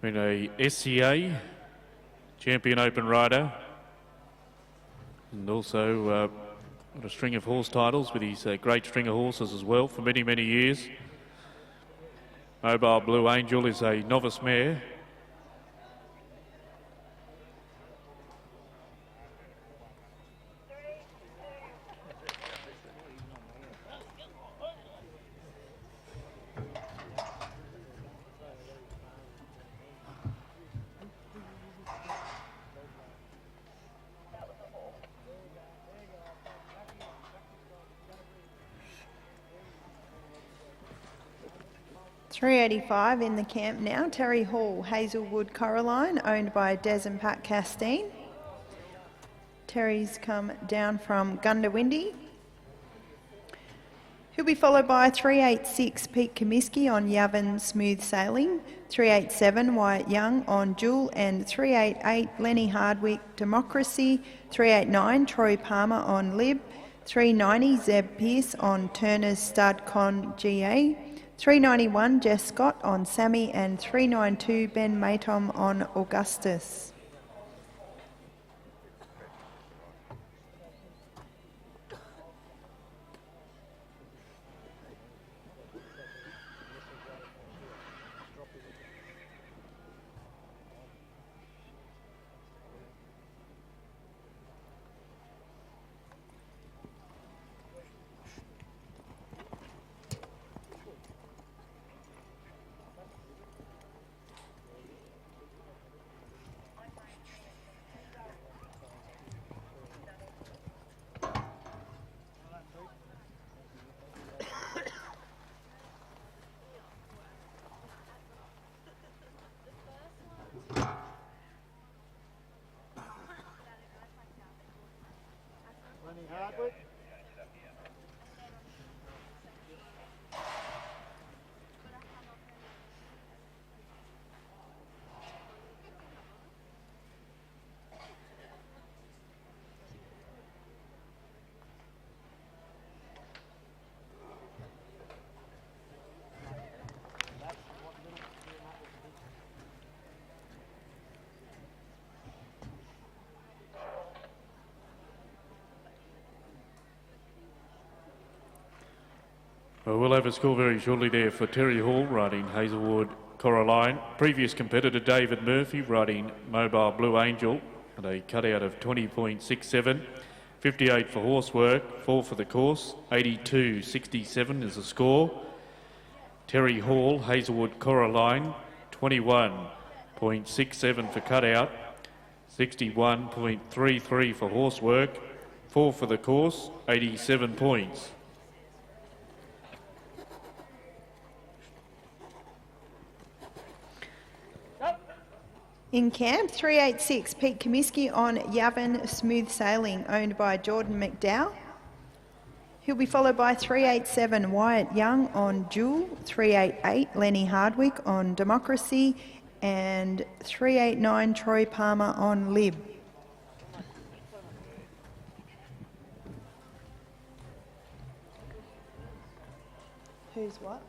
Been a SCA champion open rider, and also got a string of horse titles with his great string of horses as well for many, many years. Mobile Blue Angel is a novice mare. .385 in the camp now, Terry Hall, Hazelwood Coraline, owned by Des and Pat Castine. Terry's come down from Gundawindi. He'll be followed by 386 Pete Comiskey on Yavin Smooth Sailing, 387 Wyatt Young on Jewel, and 388 Lenny Hardwick Democracy, 389 Troy Palmer on Lib, 390 Zeb Pearce on Turner's Stud Con GA, 391 Jess Scott on Sammy, and 392 Ben Matom on Augustus. Hardwick. Well, we'll have a score very shortly there for Terry Hall riding Hazelwood Coraline. Previous competitor David Murphy riding Mobile Blue Angel at a cutout of 20.67. 58 for horsework, 4 for the course, 82.67 is the score. Terry Hall, Hazelwood Coraline, 21.67 for cutout, 61.33 for horsework, 4 for the course, 87 points. In camp, 386, Pete Comiskey on Yavin Smooth Sailing, owned by Jordan McDowell. He'll be followed by 387, Wyatt Young on Jewel, 388, Lenny Hardwick on Democracy, and 389, Troy Palmer on Lib. Who's what?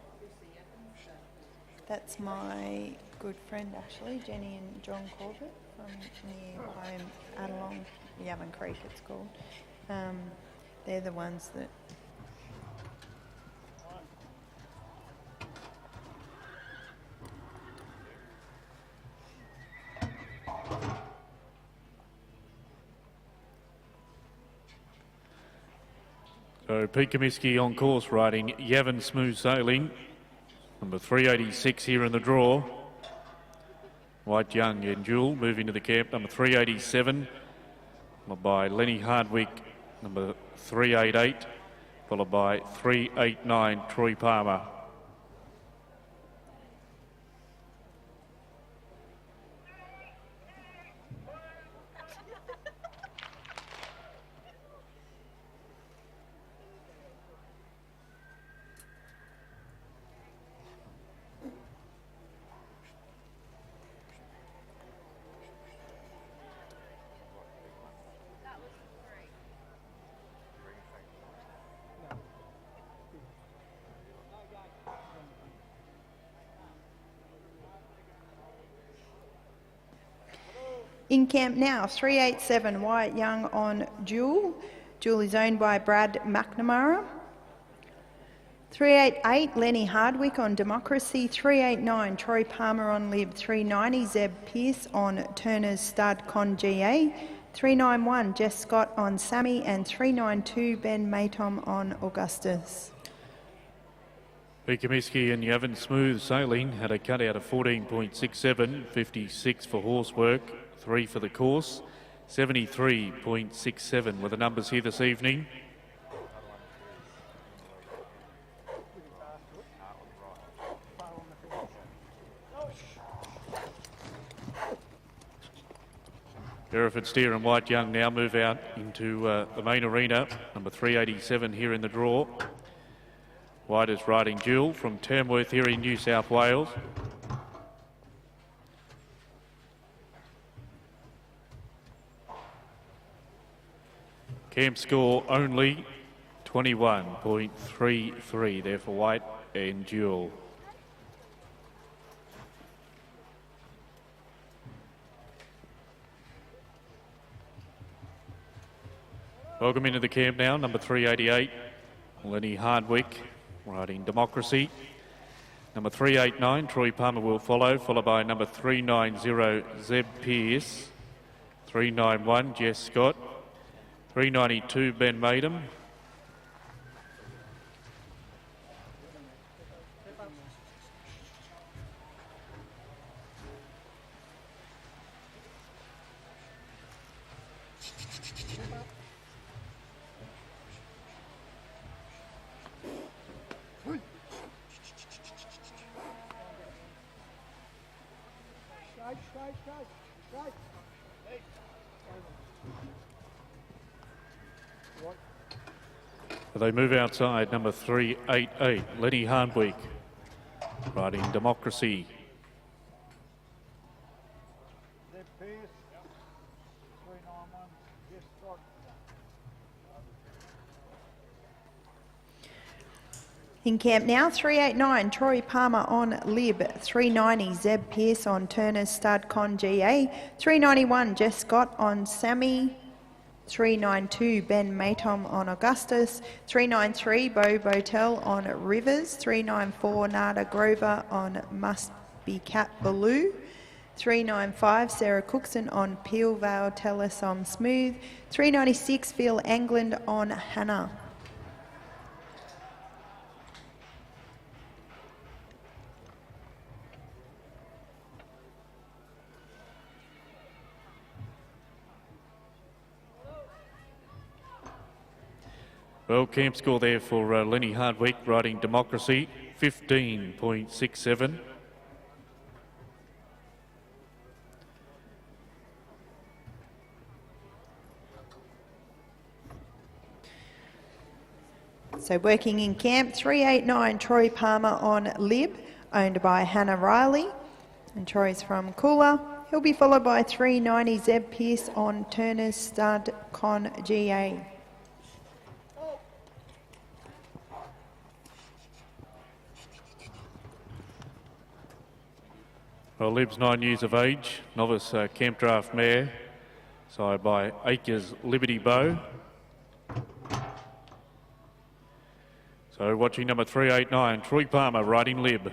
That's my good friend, actually, Jenny and John Corbett from near home, Adelong, Yavin Creek it's called. They're the ones that... So Pete Comiskey on course riding Yavin Smooth Sailing, number 386 here in the draw. White Young and Jewel moving to the camp, number 387, followed by Lenny Hardwick, number 388, followed by 389, Troy Palmer. In camp now, 387, Wyatt Young on Jewel. Jewel is owned by Brad McNamara. 388, Lenny Hardwick on Democracy. 389, Troy Palmer on Lib. 390, Zeb Pearce on Turner's Stud Con GA. 391, Jess Scott on Sammy. And 392, Ben Matom on Augustus. Pete Comiskey and Yavin Smooth Sailing had a cutout of 14.67, 56 for horsework, 3 for the course, 73.67 were the numbers here this evening. Hereford Steer and White Young now move out into the main arena, number 387 here in the draw. White is riding Jewel from Tamworth here in New South Wales. Camp score only 21.33 there for White and Jewel. Welcome into the camp now, number 388, Lenny Hardwick riding Democracy. Number 389, Troy Palmer will follow, followed by number 390, Zeb Pearce. 391, Jess Scott. 392, Ben Matum. They move outside, number 388, Lenny Hardwick, riding Democracy. Zeb Pearce, 391, Jess Scott. In camp now, 389, Troy Palmer on Lib. 390, Zeb Pearce on Turner's Stud Con GA. 391, Jess Scott on Sammy. 392, Ben Matom on Augustus. 393, Bo Botel on Rivers. 394, Nada Grover on Must Be Cat Baloo. 395, Sarah Cookson on Peel Vale Telesom Smooth. 396, Phil England on Hannah. Well, camp score there for Lenny Hardwick riding Democracy, 15.67. So working in camp, 389 Troy Palmer on Lib, owned by Hannah Riley. And Troy's from Cooler. He'll be followed by 390 Zeb Pearce on Turner's Stud Con GA. Well, Lib's 9 years of age, novice Campdraft mare, sired by Acres Liberty Bow. So watching number 389, Troy Palmer riding Lib.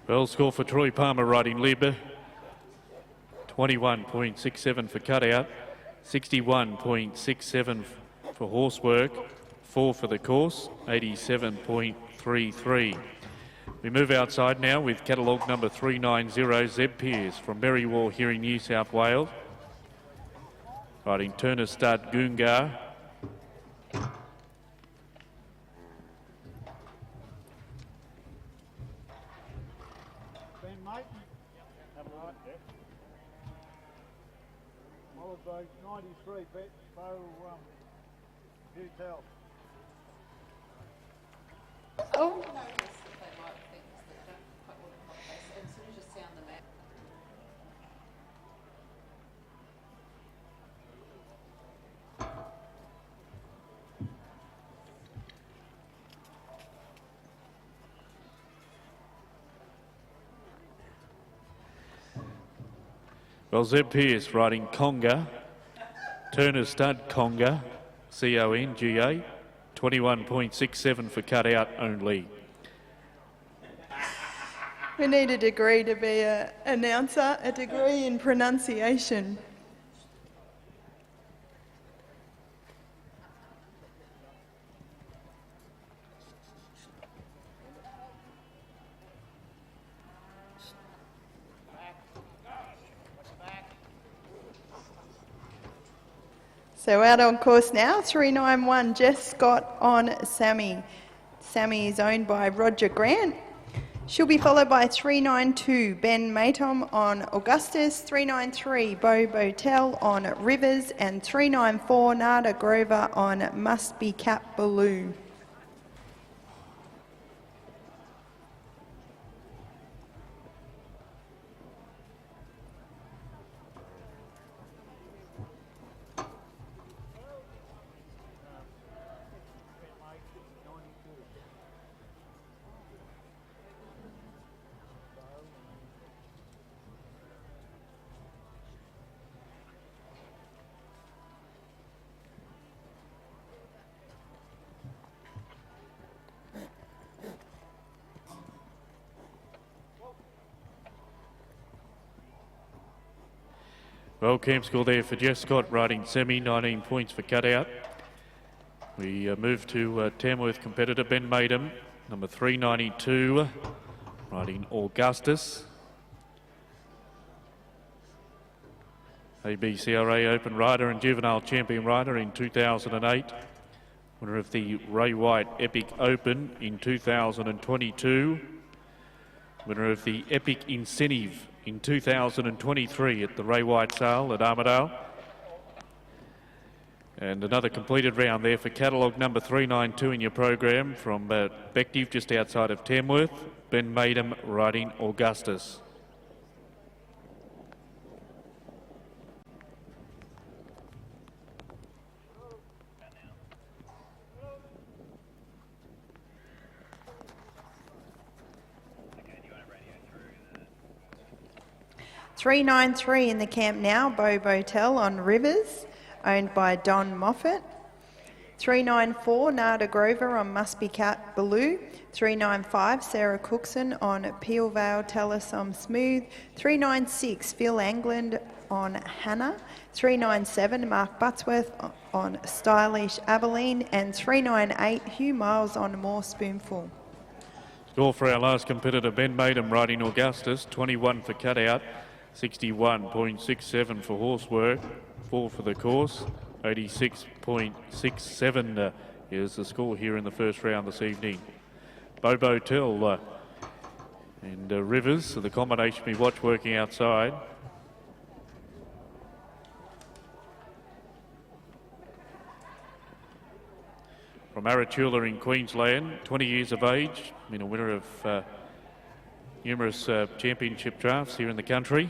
Well, score for Troy Palmer riding Lib, 21.67 for cutout, 61.67 for horsework, 4 for the course, 87.33. We move outside now with catalogue number 390, Zeb Pearce from Berrywall here in New South Wales, riding Turner Stud Goongar. Followed by 93, Bo Butel. Oh. Well, Zeb Pearce riding Conga, Turner Stud Conga, C-O-N-G-A, 21.67 for cutout only. We need a degree to be an announcer, a degree in pronunciation. So out on course now, 391 Jess Scott on Sammy. Sammy is owned by Roger Grant. She'll be followed by 392 Ben Matom on Augustus, 393 Bo Botel on Rivers, and 394 Nada Grover on Must Be Cap Baloo. Well, camp score there for Jess Scott riding Semi, 19 points for cutout. We move to Tamworth competitor Ben Maidham, number 392, riding Augustus. ABCRA Open Rider and Juvenile Champion Rider in 2008. Winner of the Ray White Epic Open in 2022. Winner of the Epic Incentive in 2023 at the Ray White Sale at Armidale. And another completed round there for catalogue number 392 in your program from Bective, just outside of Tamworth. Ben Maidham riding Augustus. .393 in the camp now, Bo Botel on Rivers, owned by Don Moffat. 394 Nada Grover on Must Be Cat Baloo. 395 Sarah Cookson on Peel Vale Telesom Smooth. 396 Phil England on Hannah. 397 Mark Buttsworth on Stylish Abilene. And 398 Hugh Miles on More Spoonful. Score for our last competitor, Ben Maidham riding Augustus, 21 for cutout, 61.67 for horsework, 4 for the course, 86.67 is the score here in the first round this evening. Bobo Tell and Rivers, so the combination we watch working outside. From Aratula in Queensland, 20 years of age, been a winner of numerous championship drafts here in the country.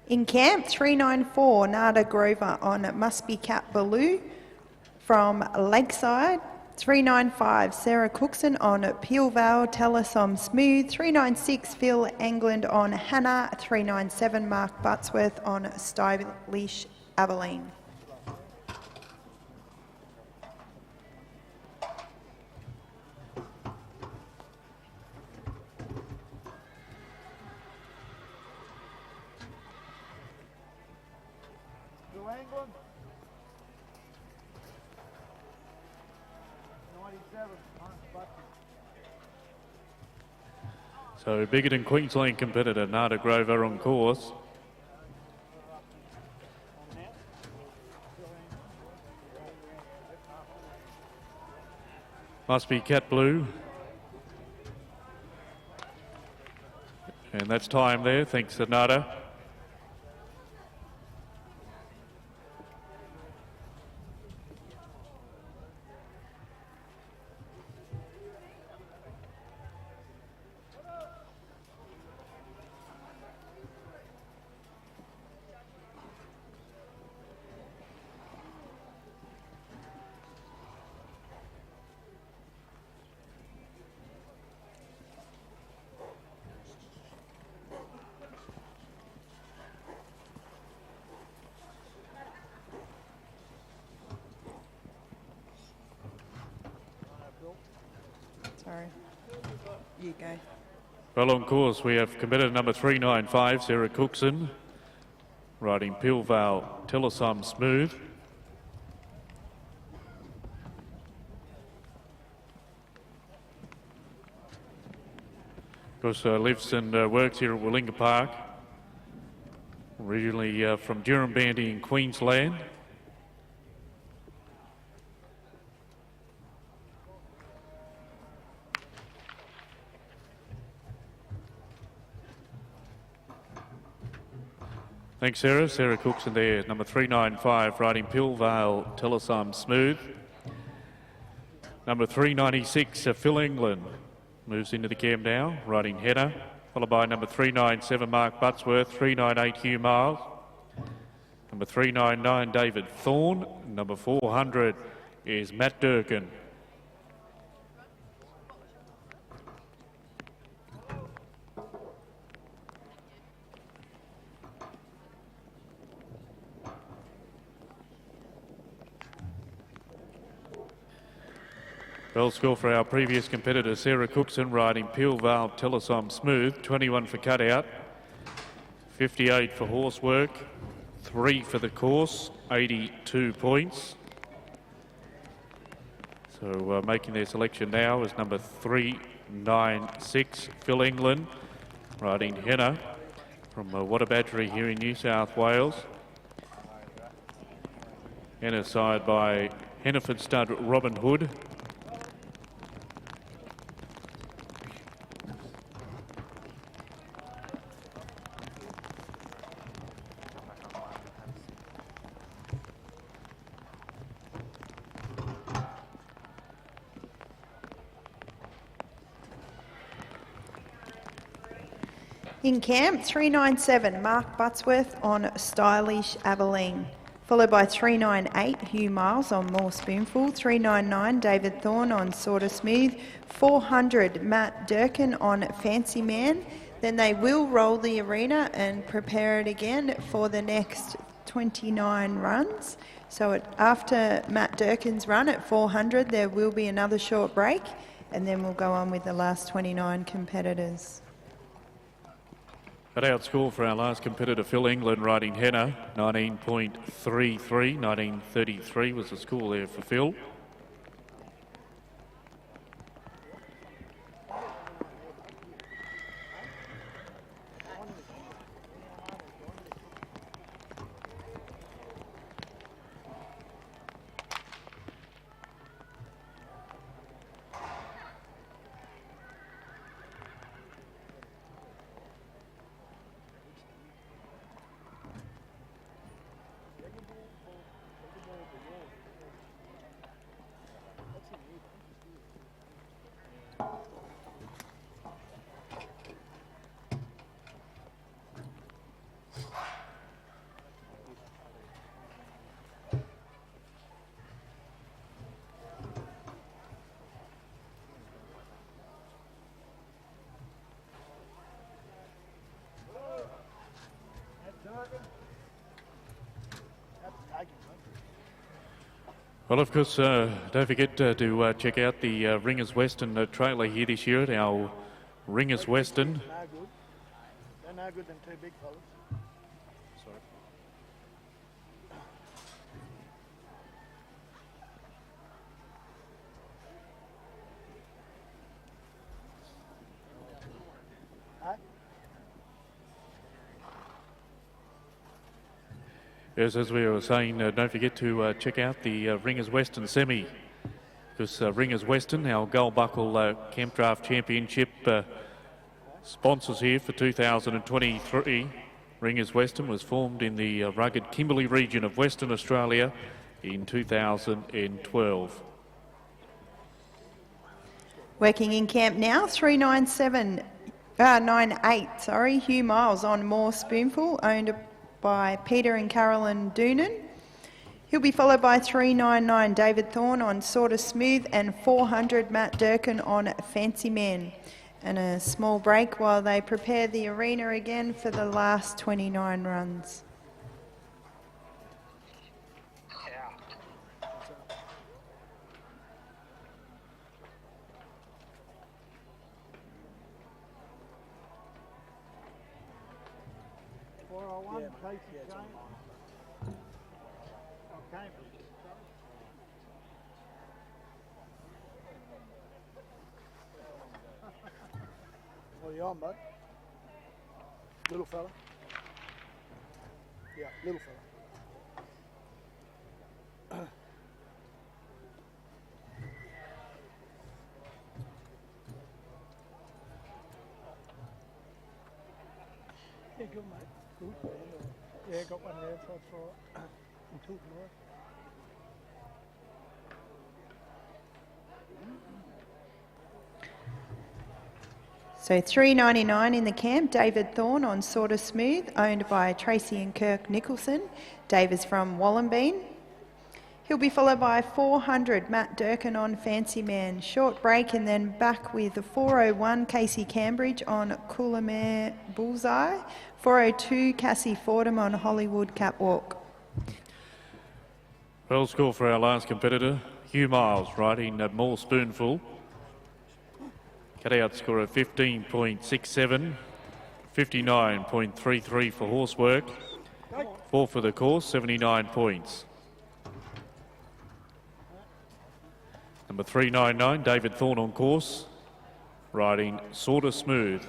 In camp, 394 Nada Grover on Must Be Cat Baloo. From Lakeside, 395 Sarah Cookson on Peel Vale Telesom Smooth. 396 Phil England on Hannah. 397 Mark Buttsworth on Stylish Abilene. New England. 97. So bigger than Queensland competitor Nada Grover on course. Must Be Cat Blue. And that's time there, thanks to Nada. Sorry. You go. Well, on course, we have competitor number 395, Sarah Cookson, riding Peel Vale Telesom Smooth. Of course, lives and works here at Willinga Park. Originally from Durham Bandy in Queensland. Thanks, Sarah. Sarah Cookson there, number 395, riding Peel Vale Telesom Smooth. Number 396, Phil England, moves into the cam now, riding Henna, followed by number 397, Mark Buttsworth, 398, Hugh Miles. Number 399, David Thorne. Number 400 is Matt Durkin. Well score for our previous competitor, Sarah Cookson, riding Peel Vale Telesom Smooth, 21 for cutout, 58 for horsework, 3 for the course, 82 points. So making their selection now is number 396, Phil England, riding Henna from Wattabadgery here in New South Wales. Henna side by Henneford stud Robin Hood. In camp, 397, Mark Buttsworth on Stylish Abilene. Followed by 398, Hugh Miles on More Spoonful. 399, David Thorne on Sorta Smooth. 400, Matt Durkin on Fancy Man. Then they will roll the arena and prepare it again for the next 29 runs. So after Matt Durkin's run at 400, there will be another short break, and then we'll go on with the last 29 competitors. Cut out score for our last competitor, Phil England, riding Henna, 19.33. 1933 was the score there for Phil. Well, of course, don't forget to check out the Ringers Western trailer here this year at our Ringers Western. They're no good, them two big fellas. Sorry. Yes, as we were saying, don't forget to check out the Ringers Western semi, because Ringers Western, our Gold Buckle Campdraft Championship sponsors here for 2023. Ringers Western was formed in the rugged Kimberley region of Western Australia in 2012. Working in camp now, 98, Hugh Miles on More Spoonful, owned by Peter and Carolyn Doonan. He'll be followed by 399, David Thorne on Sorta Smooth, and 400, Matt Durkin on Fancy Man. And a small break while they prepare the arena again for the last 29 runs. What are you on, bud? Little fella? Yeah, little fella. Yeah, good, mate. Good. Yeah, got one there, so it's all right. And two tomorrow. So 399 in the camp, David Thorne on Sorta Smooth, owned by Tracy and Kirk Nicholson. Dave is from Wallenbean. He'll be followed by 400, Matt Durkin on Fancy Man. Short break and then back with the 401, Casey Cambridge on Coolamere Bullseye. 402, Cassie Fordham on Hollywood Catwalk. Well, score for our last competitor, Hugh Miles, riding More Spoonful. Cut-out score of 15.67, 59.33 for horsework, 4 for the course, 79 points. Number 399, David Thorne on course, riding Sorta Smooth.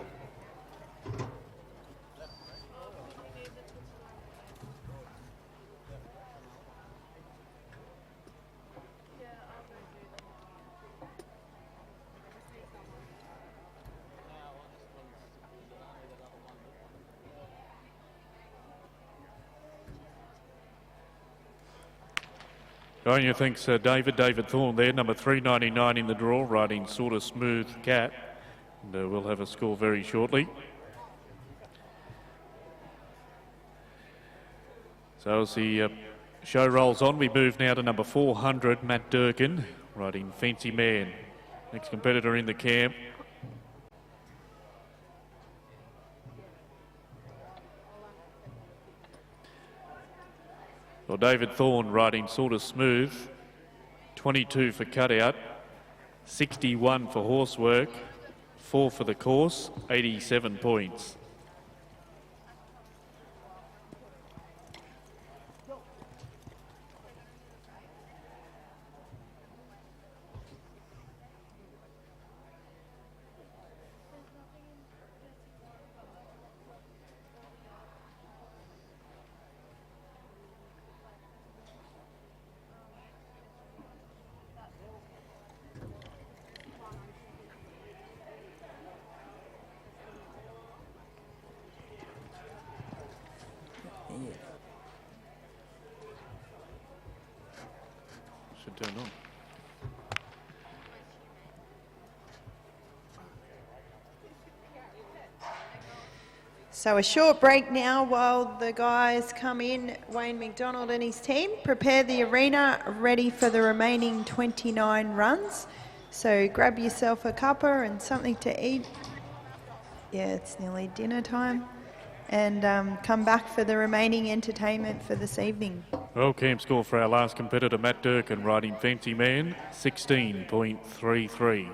Going, you think's David Thorne there, number 399 in the draw, riding Sorta Smooth Cat. And we'll have a score very shortly. So as the show rolls on, we move now to number 400, Matt Durkin, riding Fancy Man. Next competitor in the camp. Well, David Thorne riding sort of smooth. 22 for cutout, 61 for horsework, 4 for the course, 87 points. Should turn on. So a short break now while the guys come in. Wayne McDonald and his team prepare the arena ready for the remaining 29 runs. So grab yourself a cuppa and something to eat. Yeah, it's nearly dinner time. And come back for the remaining entertainment for this evening. Well, camp score for our last competitor, Matt Durkin, riding Fancy Man, 16.33.